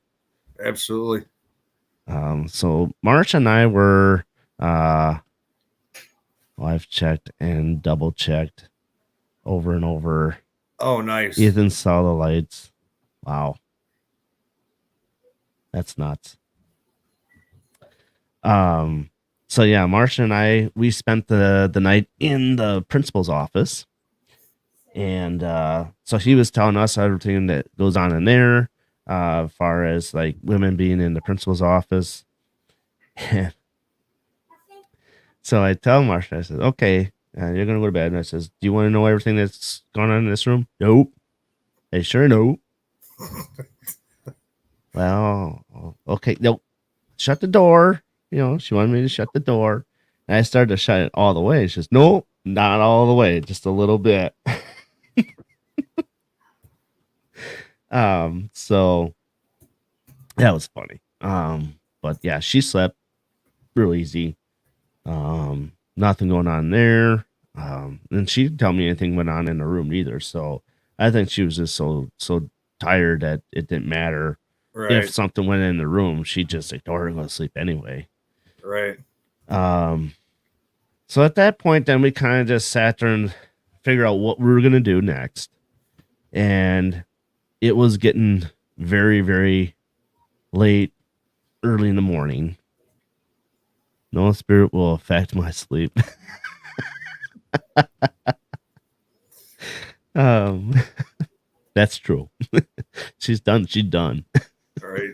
Absolutely. So March and I were well, I've checked and double checked over and over. Oh, nice. Ethan saw the lights. Wow. That's nuts. So yeah, Marcia and I, we spent the night in the principal's office. And so he was telling us everything that goes on in there, as far as like women being in the principal's office. So I tell Marcia, I said, okay, you're gonna go to bed. And I says, do you want to know everything that's going on in this room? Nope. They sure no. Well, okay, nope. Shut the door. You know, she wanted me to shut the door. And I started to shut it all the way. She says, nope, not all the way, just a little bit. So that was funny. But yeah, she slept real easy. Nothing going on there. And she didn't tell me anything went on in the room either. So I think she was just so tired that it didn't matter Right. if something went in the room. She just ignored it and go to sleep anyway. Right. So at that point, then we kind of just sat there and figured out what we were gonna do next. And it was getting very, very late, early in the morning. No spirit will affect my sleep. That's true. She's done. She's done. Right.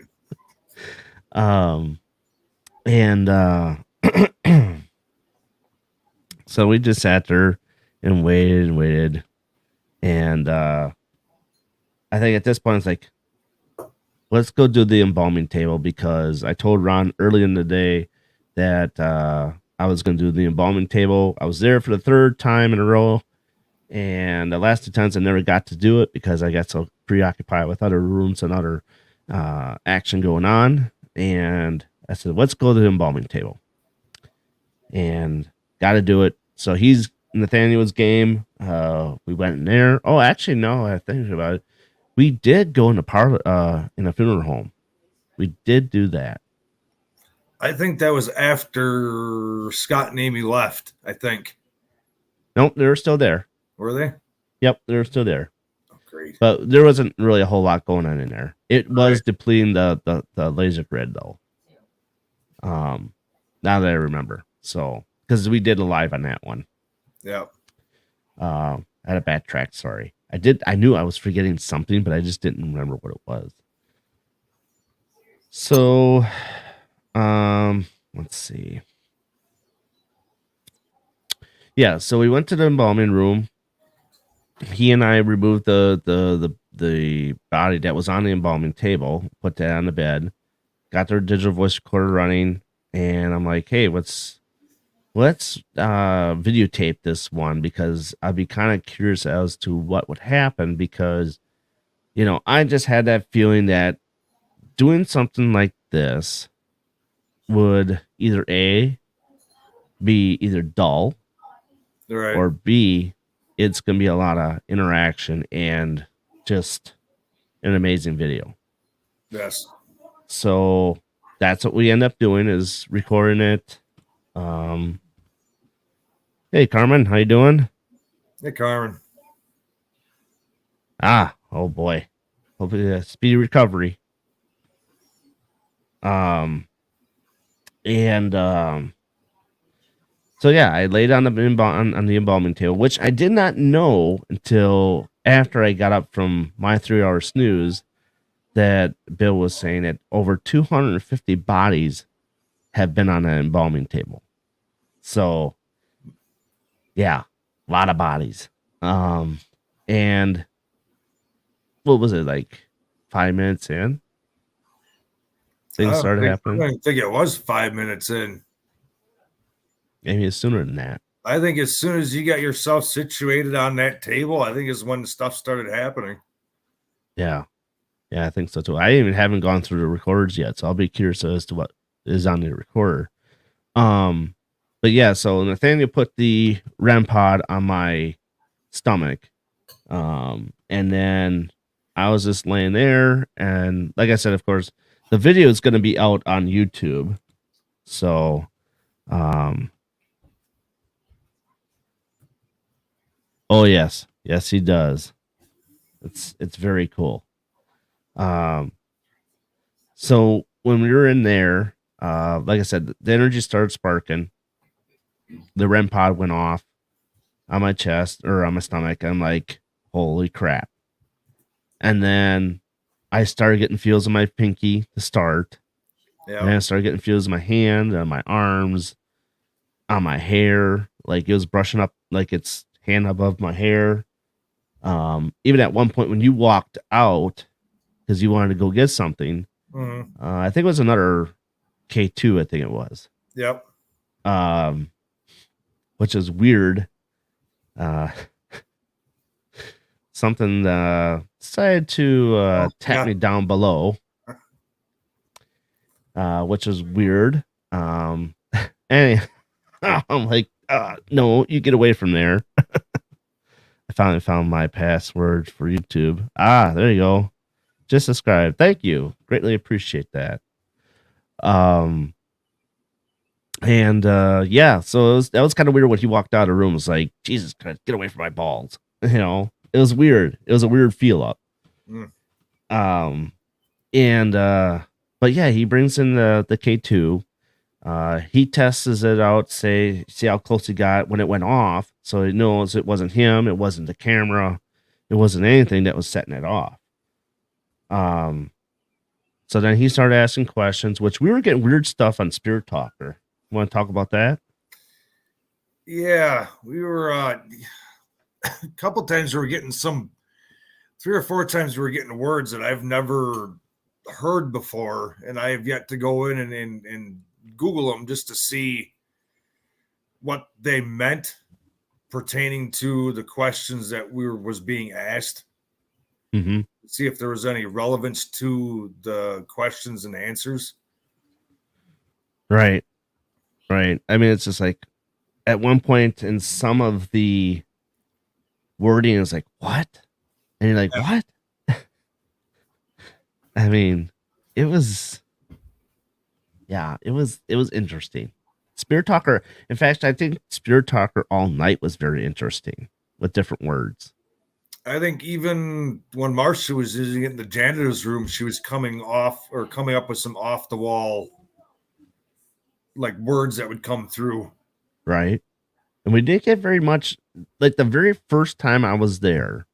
And so we just sat there and waited. And I think at this point it's like, let's go do the embalming table, because I told Ron early in the day that I was going to do the embalming table. I was there for the third time in a row, and the last 2 times I never got to do it because I got so preoccupied with other rooms and other action going on. And I said, let's go to the embalming table, and got to do it. So he's Nathaniel's game. We went in there. Oh, actually, no, I think about it. We did go in a parlor, in a funeral home. We did do that. I think that was after Scott and Amy left. I think. Nope, they were still there. Were they? Yep, they were still there. Oh, great. But there wasn't really a whole lot going on in there. It was Right. depleting the laser grid though. Now that I remember, so because we did a live on that one. Yeah. I had a bad track. Sorry, I knew I was forgetting something, but I just didn't remember what it was. So, let's see. Yeah, so we went to the embalming room. He and I removed the body that was on the embalming table, put that on the bed, got their digital voice recorder running, and I'm like, hey, let's videotape this one, because I'd be kind of curious as to what would happen, because I just had that feeling that doing something like this would either A, be either dull, Right. or B, it's going to be a lot of interaction and just an amazing video. Yes. So that's what we end up doing, is recording it. Hey, Carmen, how you doing? Hey, Carmen. Oh boy. Hopefully a speedy recovery. So yeah, I laid on the embalming table, which I did not know until after I got up from my 3-hour snooze, that Bill was saying that over 250 bodies have been on an embalming table. So yeah, a lot of bodies. And what was it, like 5 minutes in? Things started happening. I don't think it was 5 minutes in. Maybe it's sooner than that. I think as soon as you got yourself situated on that table, I think is when the stuff started happening. Yeah, I think so too. I even haven't gone through the recorders yet, so I'll be curious as to what is on the recorder. but yeah, so Nathaniel put the REM pod on my stomach. And then I was just laying there, and like I said, of course, the video is going to be out on YouTube. So, oh yes, yes, he does. It's very cool. So when we were in there, like I said, the energy started sparking. The REM pod went off on my chest or on my stomach. I'm like, holy crap. And then I started getting feels in my pinky to start. And then I Yeah. started getting feels in my hand, on my arms, on my hair. Like it was brushing up like it's hand above my hair. Even at one point when you walked out because you wanted to go get something, I think it was another K2, I think it was. Yep. Which is weird. Something decided to tap me down below, which is weird. And I'm like, no, you get away from there. I finally found my password for YouTube. There you go. Just subscribe. Thank you. Greatly appreciate that. Yeah, so that was kind of weird when he walked out of the room. It was like, Jesus Christ, get away from my balls. You know, it was weird. It was a weird feel up. But yeah, he brings in the K2. He tests it out, see how close he got when it went off. So he knows it wasn't him, it wasn't the camera, it wasn't anything that was setting it off. So then he started asking questions, which we were getting weird stuff on Spirit Talker. You want to talk about that? Yeah, we were a couple times we were getting 3 or 4 times we were getting words that I've never heard before, and I have yet to go in and Google them just to see what they meant pertaining to the questions that was being asked. Mm-hmm. See if there was any relevance to the questions and answers. Right. I mean, it's just like at one point in some of the wording is like, what? And you're like, what? I mean, it was interesting. Spirit Talker, in fact, I think Spirit Talker all night was very interesting with different words. I think even when Marcia was using it in the janitor's room, she was coming up with some off the wall like words that would come through. Right. And we didn't get very much. Like the very first time I was there,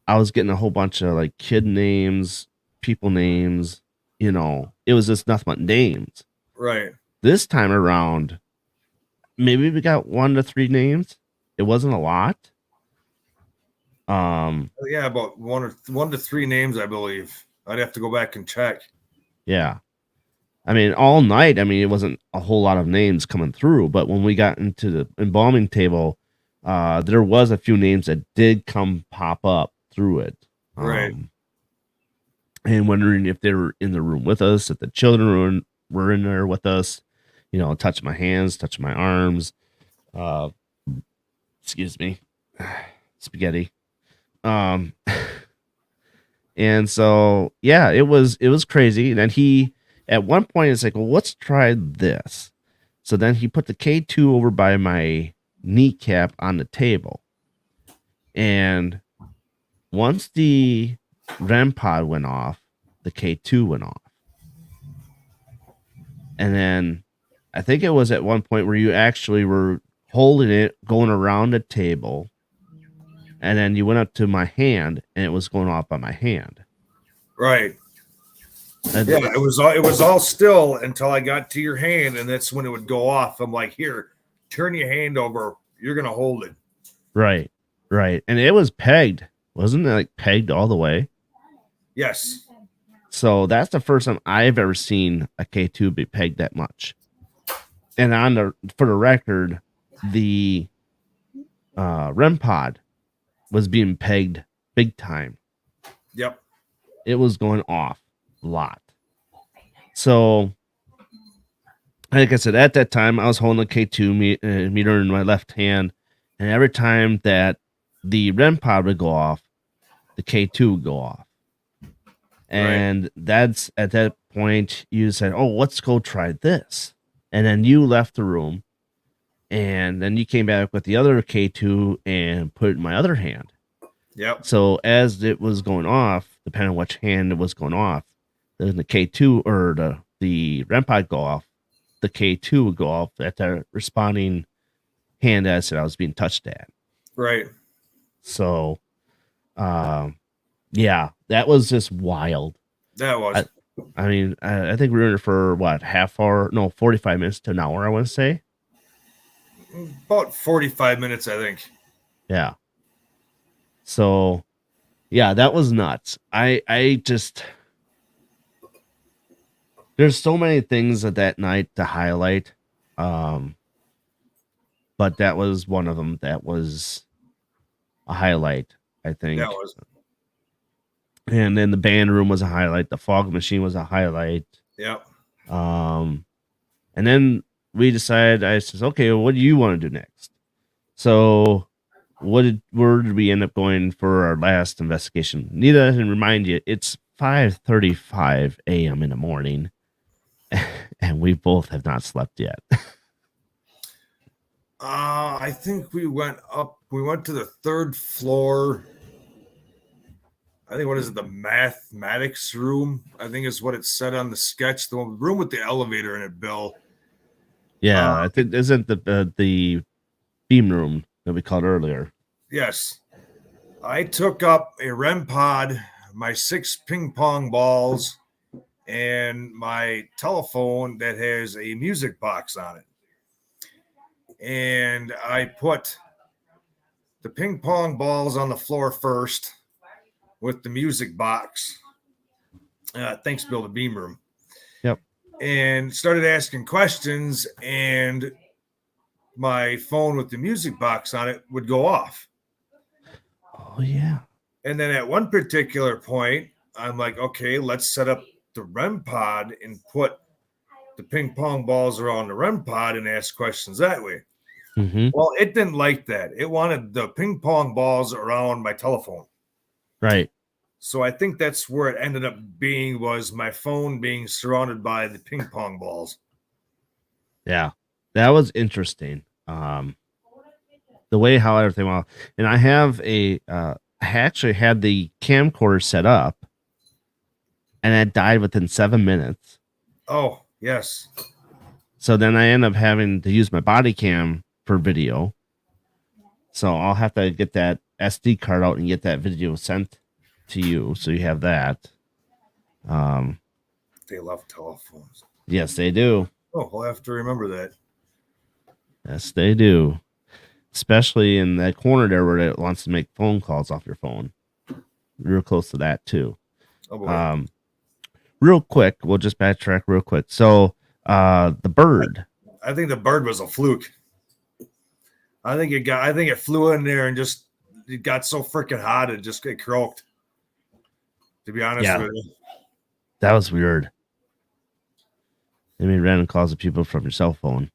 I was getting a whole bunch of like kid names, people names, you know, it was just nothing but names. Right. This time around, maybe we got 1 to 3 names. It wasn't a lot. Yeah, about 1 to 3 names, I believe. I'd have to go back and check. Yeah. I mean, all night, I mean, it wasn't a whole lot of names coming through, but when we got into the embalming table, there was a few names that did pop up through it. Right. And wondering if they were in the room with us, if the children were in there with us, you know, touch my hands, touch my arms. Excuse me. Spaghetti. And so, yeah, it was crazy. And then he, at one point, it's like, well, let's try this. So then he put the K2 over by my kneecap on the table. And once the REM pod went off, the K2 went off. And then I think it was at one point where you actually were holding it, going around the table. And then you went up to my hand and it was going off by my hand. Right. Yeah, it was all still until I got to your hand, and that's when it would go off. I'm like, here, turn your hand over. You're gonna hold it. Right. And it was pegged. Wasn't it like pegged all the way? Yes. So that's the first time I've ever seen a K2 be pegged that much. And for the record, the REM pod was being pegged big time. Yep. It was going off a lot. So like I said, at that time, I was holding the K2 meter in my left hand, and every time that the REM pod would go off, the K2 would go off. And that's at that point you said, "Oh, let's go try this," and then you left the room, and then you came back with the other K2 and put it in my other hand. Yep. So as it was going off, depending on which hand it was going off, then the K2 or the REM pod go off, the K2 would go off at the responding hand as I was being touched at. Right. So, yeah, that was just wild. That was. I mean, I think we were in it for what, half hour? No, 45 minutes to an hour, I want to say. About 45 minutes, I think. Yeah. So, yeah, that was nuts. I just, there's so many things of that night to highlight. But that was one of them. That was a highlight, I think. That was. And then the band room was a highlight. The fog machine was a highlight. Yep. And then we decided, I says, okay, well, what do you want to do next? So where did we end up going for our last investigation? Need to remind you, it's 5:35 a.m. in the morning, and we both have not slept yet. I think we went to the third floor. I think, what is it, the mathematics room? I think is what it said on the sketch. The room with the elevator in it, Bill. Yeah, I think isn't the beam room that we called earlier. Yes. I took up a REM pod, my 6 ping pong balls, and my telephone that has a music box on it. And I put the ping pong balls on the floor first with the music box. Thanks, Bill, the beam room. Yep. And started asking questions, and my phone with the music box on it would go off. Oh, yeah. And then at one particular point, I'm like, okay, let's set up the REM pod and put the ping pong balls around the REM pod and ask questions that way. Mm-hmm. Well, it didn't like that. It wanted the ping pong balls around my telephone. Right. So I think that's where it ended up being, was my phone being surrounded by the ping pong balls. Yeah, that was interesting. The way how everything went, and I have I actually had the camcorder set up, and it died within 7 minutes. Oh, yes. So then I end up having to use my body cam for video. So I'll have to get that SD card out and get that video sent to you, so you have that. They love telephones. Yes, they do. Oh, we'll have to remember that. Yes, they do. Especially in that corner there where it wants to make phone calls off your phone. Real close to that too. Oh, boy. Real quick, we'll just backtrack real quick. So the bird. I think the bird was a fluke. I think it flew in there and just, it got so freaking hot it croaked. To be honest with you. That was weird. I mean, random calls of people from your cell phone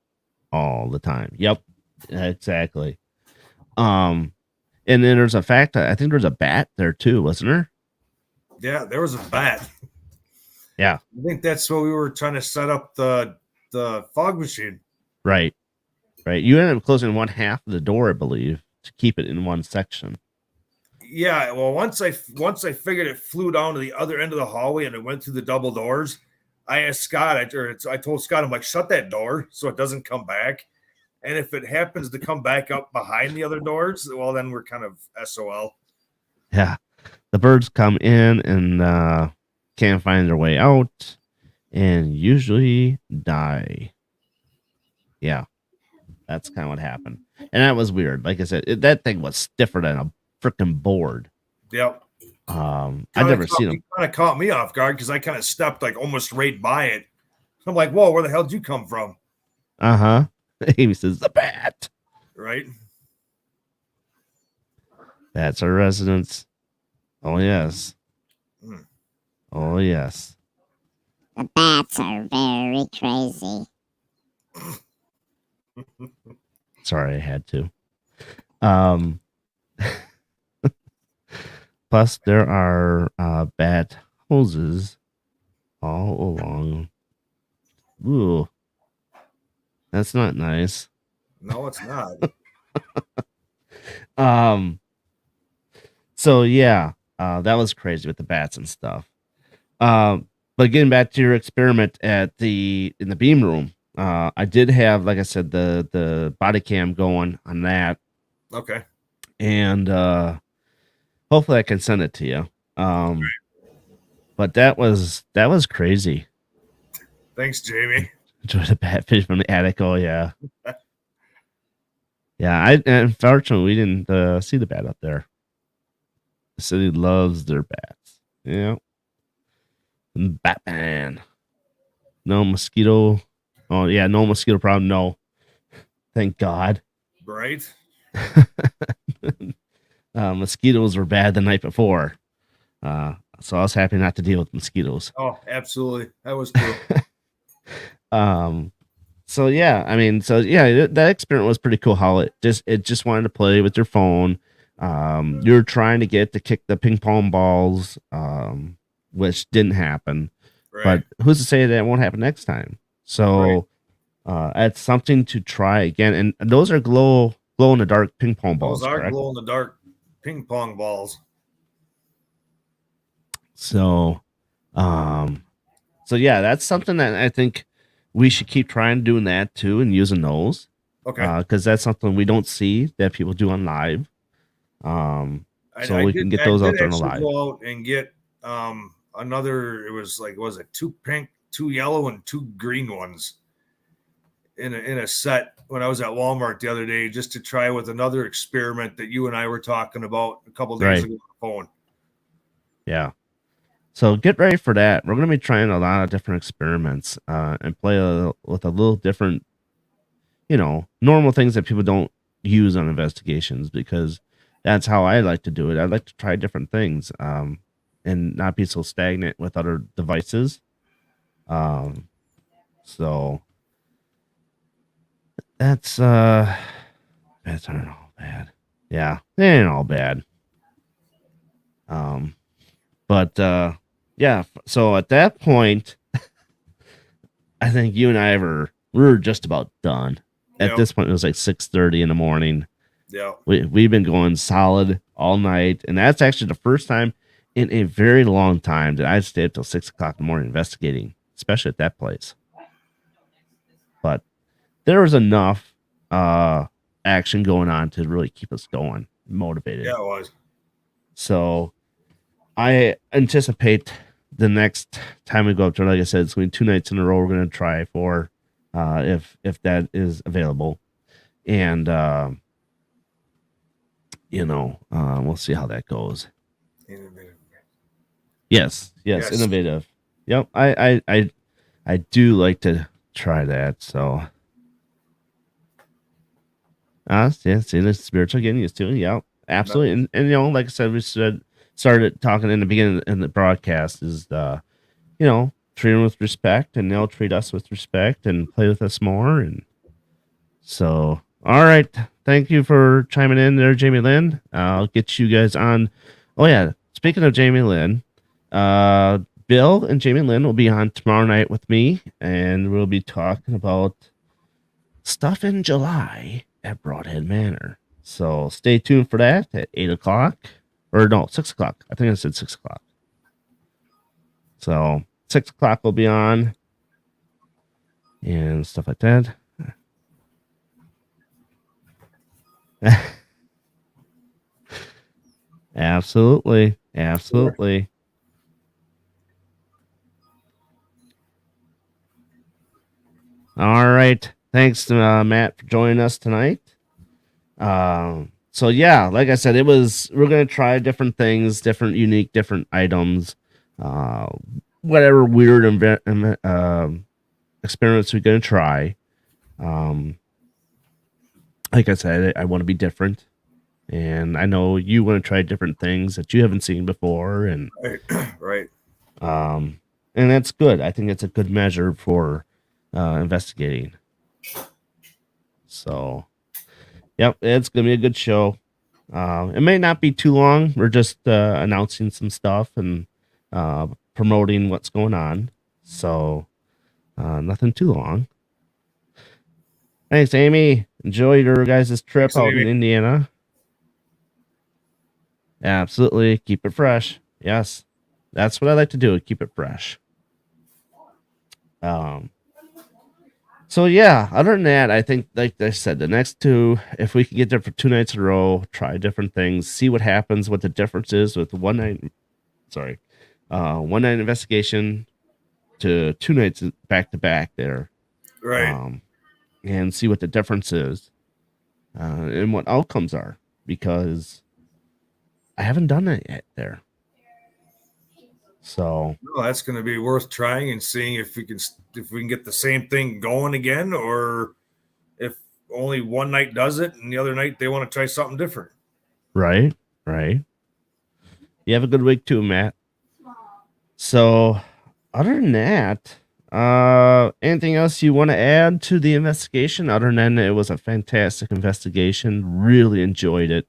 all the time. Yep, exactly. And then there's a fact. I think there's a bat there too, wasn't there? Yeah, there was a bat. Yeah, I think that's what we were trying to set up the fog machine. Right. You ended up closing one half of the door, I believe, to keep it in one section. Yeah, well, once I figured it flew down to the other end of the hallway and it went through the double doors, I asked Scott, I told Scott, I'm like, shut that door so it doesn't come back. And if it happens to come back up behind the other doors, well, then we're kind of SOL. Yeah. The birds come in and can't find their way out and usually die. Yeah. That's kind of what happened. And that was weird. Like I said, that thing was stiffer than a freaking board. Yep. I've never seen them. Kind of caught me off guard because I kind of stepped like almost right by it. I'm like, whoa, where the hell did you come from? Uh-huh. Amy says, the bat. Right. That's our residence. Oh, yes. Oh, yes. The bats are very crazy. Sorry, I had to. Plus, there are bat hoses all along. Ooh, that's not nice. No, it's not. So yeah, that was crazy with the bats and stuff. But getting back to your experiment in the beam room, I did have, like I said, the body cam going on that, Okay. and hopefully I can send it to you. But that was crazy. Thanks, Jamie. Enjoy the batfish from the attic. Oh yeah, yeah. Unfortunately we didn't see the bat up there. The city loves their bats. Yeah. Batman. No mosquito. Oh yeah, no mosquito problem. No, thank God. Right? Mosquitoes were bad the night before, so I was happy not to deal with mosquitoes. Oh, absolutely. That was true. So yeah, I mean, so yeah, that experiment was pretty cool. How it just wanted to play with your phone. You're trying to get to kick the ping pong balls, which didn't happen. Right. But who's to say that won't happen next time? So that's something to try again. And those are glow in the dark ping pong balls. Those are correct? glow in the dark ping pong balls. So, so yeah, that's something that I think we should keep trying doing that too, and using those. Okay. Because that's something we don't see that people do on live. So we can get those out there on the live. Go out and get another. It was like, was it 2 pink, 2 yellow, and 2 green ones in a set when I was at Walmart the other day, just to try with another experiment that you and I were talking about a couple days ago on the phone. Yeah. So get ready for that. We're going to be trying a lot of different experiments and play with a little different, normal things that people don't use on investigations, because that's how I like to do it. I like to try different things and not be so stagnant with other devices. So that's not all bad. Yeah, they ain't all bad. But yeah, so at that point, I think you and I we were just about done. At this point, it was like 6:30 in the morning. Yeah. We've been going solid all night, and that's actually the first time in a very long time that I've stayed up till 6 o'clock in the morning investigating, especially at that place. But there was enough action going on to really keep us going, motivated. Yeah, it was. So I anticipate the next time we go up there, like I said, it's going to be 2 nights in a row. We're going to try for if that is available, and we'll see how that goes. Innovative. Yes, innovative. Yep, I do like to try that. So, yeah, see the spiritual getting used to it. Yeah, absolutely. And like I said, we started talking in the beginning in the broadcast is treat them with respect, and they'll treat us with respect and play with us more. And so, all right, thank you for chiming in there, Jamie Lynn. I'll get you guys on. Oh yeah, speaking of Jamie Lynn, Bill and Jamie Lynn will be on tomorrow night with me, and we'll be talking about stuff in July at Brodhead Manor. So stay tuned for that at 8 o'clock. Or no, 6 o'clock. I think I said 6 o'clock. So 6 o'clock will be on and stuff like that. Absolutely. Absolutely. All right. Thanks to Matt for joining us tonight. So yeah, like I said, we're going to try different things, different unique, different items, whatever weird experiments we're going to try. Like I said, I want to be different, and I know you want to try different things that you haven't seen before, and right. And that's good. I think it's a good measure for investigating. So, yep, it's gonna be a good show. It may not be too long. We're just announcing some stuff and promoting what's going on. So, nothing too long. Thanks, Amy. Enjoy your guys' trip Thanks, out in Amy. Indiana. Absolutely. Keep it fresh. Yes. That's what I like to do. Keep it fresh. So yeah, other than that, I think, like I said, the next two, if we can get there for 2 nights in a row, try different things, see what happens, what the difference is with one night investigation to 2 nights back to back there. Right. And see what the difference is, and what outcomes are, because I haven't done it yet there. So No, that's going to be worth trying and seeing if we can get the same thing going again, or if only one night does it and the other night they want to try something different. right. You have a good week too, Matt. So other than that, anything else you want to add to the investigation? Other than it was a fantastic investigation, really enjoyed it.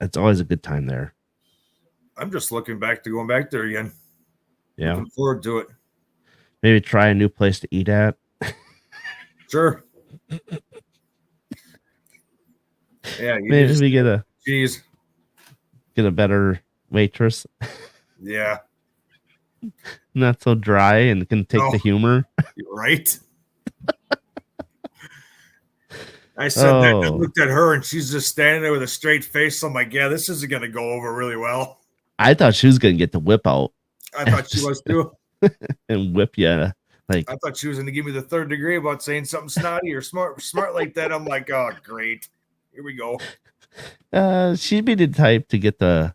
It's always a good time there. I'm just looking back to going back there again. Yeah. Looking forward to it. Maybe try a new place to eat at. Sure. Yeah, you Maybe just we get a better waitress. Yeah. Not so dry and can take the humor. Right. I said that and I Oh, looked at her and she's just standing there with a straight face. I'm like, yeah, this isn't going to go over really well. I thought she was gonna get the whip out I thought she was too. and whip you. Like, I thought she was going to give me the third degree about saying something snotty or smart like that. I'm like, oh, great. Here we go. she'd be the type to get the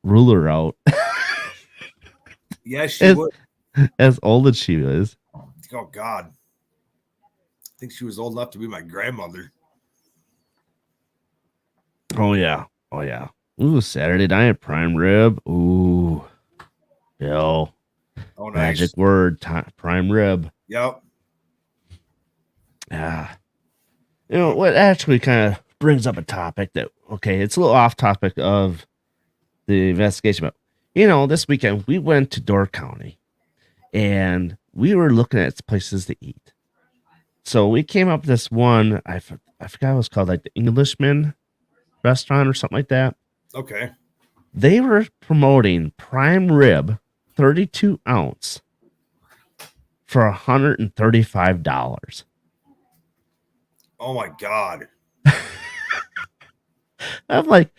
ruler out. Yeah, she would. As old as she was. Oh, God. I think she was old enough to be my grandmother. Oh yeah. Ooh, Saturday night prime rib. Ooh, yo, Oh, nice. magic word, prime rib. Yep. Yeah. You know what actually kind of brings up a topic that, okay, it's a little off topic of the investigation, but this weekend we went to Door County and we were looking at places to eat. So we came up with this one, I forgot what it was called, like the Englishman restaurant or something like that. Okay. They were promoting prime rib, 32 ounce, for $135. Oh, my God. I'm like,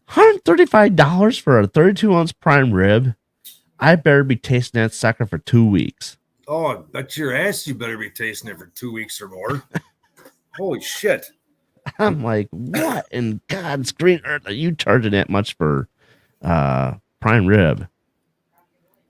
$135 for a 32 ounce prime rib? I better be tasting that sucker for 2 weeks. Oh, I bet your ass you better be tasting it for 2 weeks or more. Holy shit. I'm like, what in God's green earth are you charging that much for prime rib?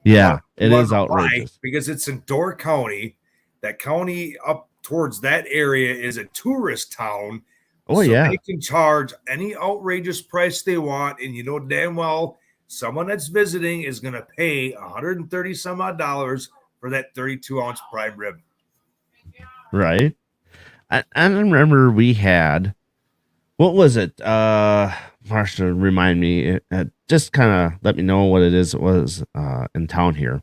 Yeah, it is outrageous. Because it's in Door County. That county up towards that area is a tourist town. Oh, yeah. They can charge any outrageous price they want. And you know damn well someone that's visiting is going to pay $130 some odd dollars for that 32 ounce prime rib. Right. I remember we had, what was it? Marsha, remind me. Just kind of let me know what it is. It was in town here.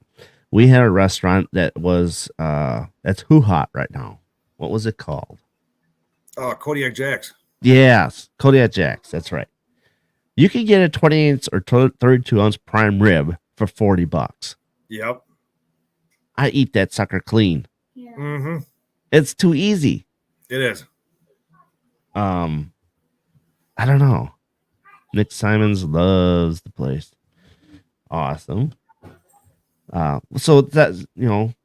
We had a restaurant that was that's Who Hot right now. What was it called? Kodiak Jack's. Yes, Kodiak Jack's. That's right. You could get a 28 or 32 ounce prime rib for $40. Yep. I eat that sucker clean. Yeah. Mm-hmm. It's too easy. It is. I don't know. Nick Simons loves the place. Awesome. So that's,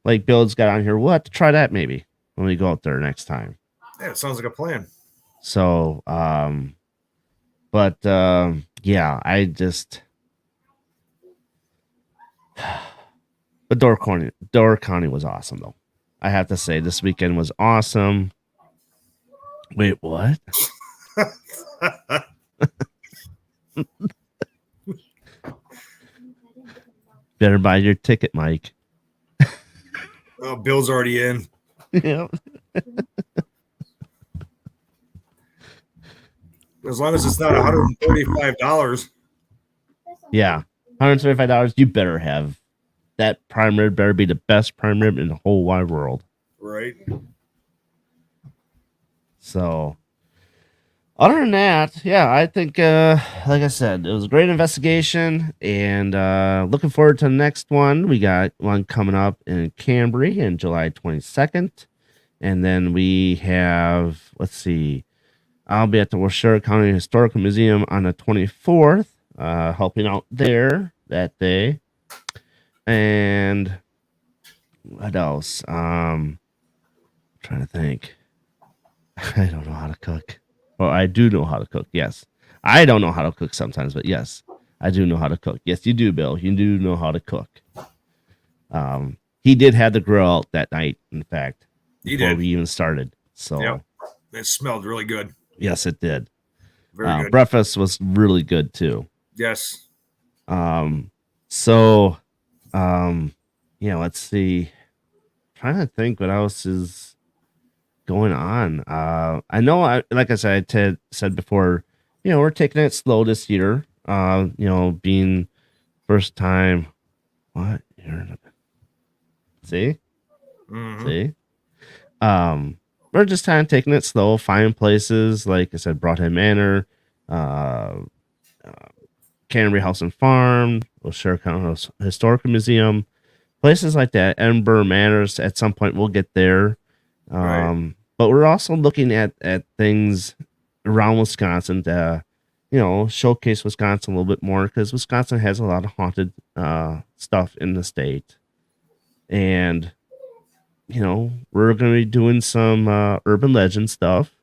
like Bill's got on here. We'll have to try that maybe when we go out there next time. Yeah, it sounds like a plan. So, yeah, I just, but Door County was awesome though. I have to say this weekend was awesome. Wait, what? Better buy your ticket, Mike. Oh, Bill's already in. Yeah. As long as it's not $135. Yeah. $175. You better have that prime rib. Better be the best prime rib in the whole wide world. Right. So, other than that, yeah, I think, like I said, it was a great investigation, and looking forward to the next one. We got one coming up in Cambry in July 22nd, and then we have, let's see, I'll be at the Washoe County Historical Museum on the 24th, helping out there that day. And what else? Trying to think. I don't know how to cook. Well, I do know how to cook. Yes. I don't know how to cook sometimes, but yes, I do know how to cook. Yes, you do, Bill. You do know how to cook. He did have the grill out that night, in fact, before we even started. So yep. It smelled really good. Yes, it did. Very good. Breakfast was really good too. Yes. So, yeah, let's see. Trying to think what else is going on. I know, like I said, Ted said before, we're taking it slow this year. Being first time. What? See? Mm-hmm. See? We're just kind of taking it slow, finding places, like I said, Brodhead Manor, Canterbury House and Farm, Washoe County Historical Museum, places like that. Edinburgh Manors, at some point we'll get there. Right. But we're also looking at things around Wisconsin to, showcase Wisconsin a little bit more, because Wisconsin has a lot of haunted stuff in the state. And, we're going to be doing some urban legend stuff.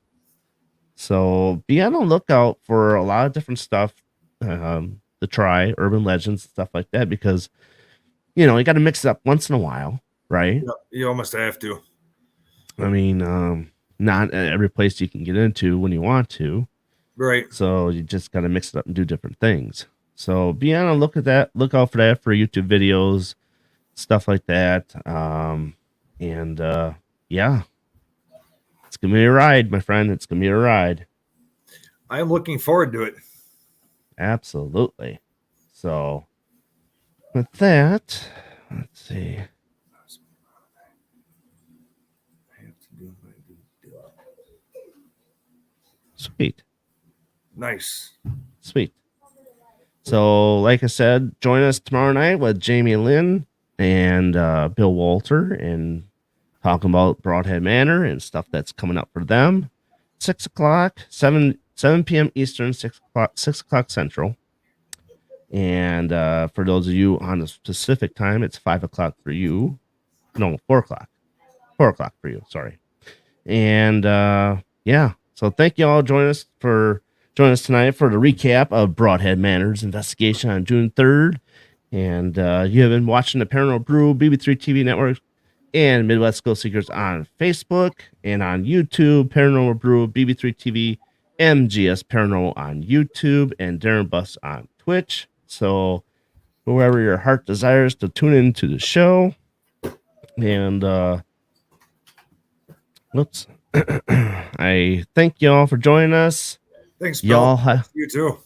So be on the lookout for a lot of different stuff to try, urban legends, stuff like that, because, you got to mix it up once in a while, right? You almost have to. I mean, not every place you can get into when you want to. Right. So you just got to mix it up and do different things. So be on a look out for that, for YouTube videos, stuff like that. Yeah, it's going to be a ride, my friend. It's going to be a ride. I'm looking forward to it. Absolutely. So with that, let's see. Sweet. Nice. Sweet. So, like I said, join us tomorrow night with Jamie Lynn and Bill Walter, and talking about Brodhead Manor and stuff that's coming up for them. 6 o'clock, 7 p.m. Eastern, 6 o'clock Central. And for those of you on the Pacific time, it's 5 o'clock for you. No, 4 o'clock. 4 o'clock for you. Sorry. And yeah. So thank you all joining us tonight for the recap of Brodhead Manor's investigation on June 3rd. And you have been watching the Paranormal Brew, BB3 TV Network, and Midwest Ghost Seekers on Facebook and on YouTube. Paranormal Brew, BB3 TV, MGS Paranormal on YouTube, and Darren Buss on Twitch. So whoever your heart desires to tune into the show. And I thank y'all for joining us. Thanks, Bill. You too.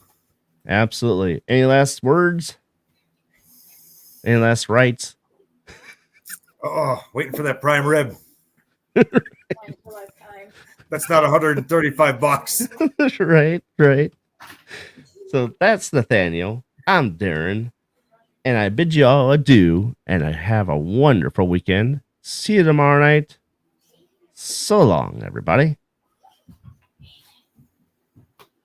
Absolutely. Any last words? Any last rights? Oh, waiting for that prime rib. That's not $135. Right. So that's Nathaniel. I'm Darren. And I bid you all adieu, and I have a wonderful weekend. See you tomorrow night. So long, everybody.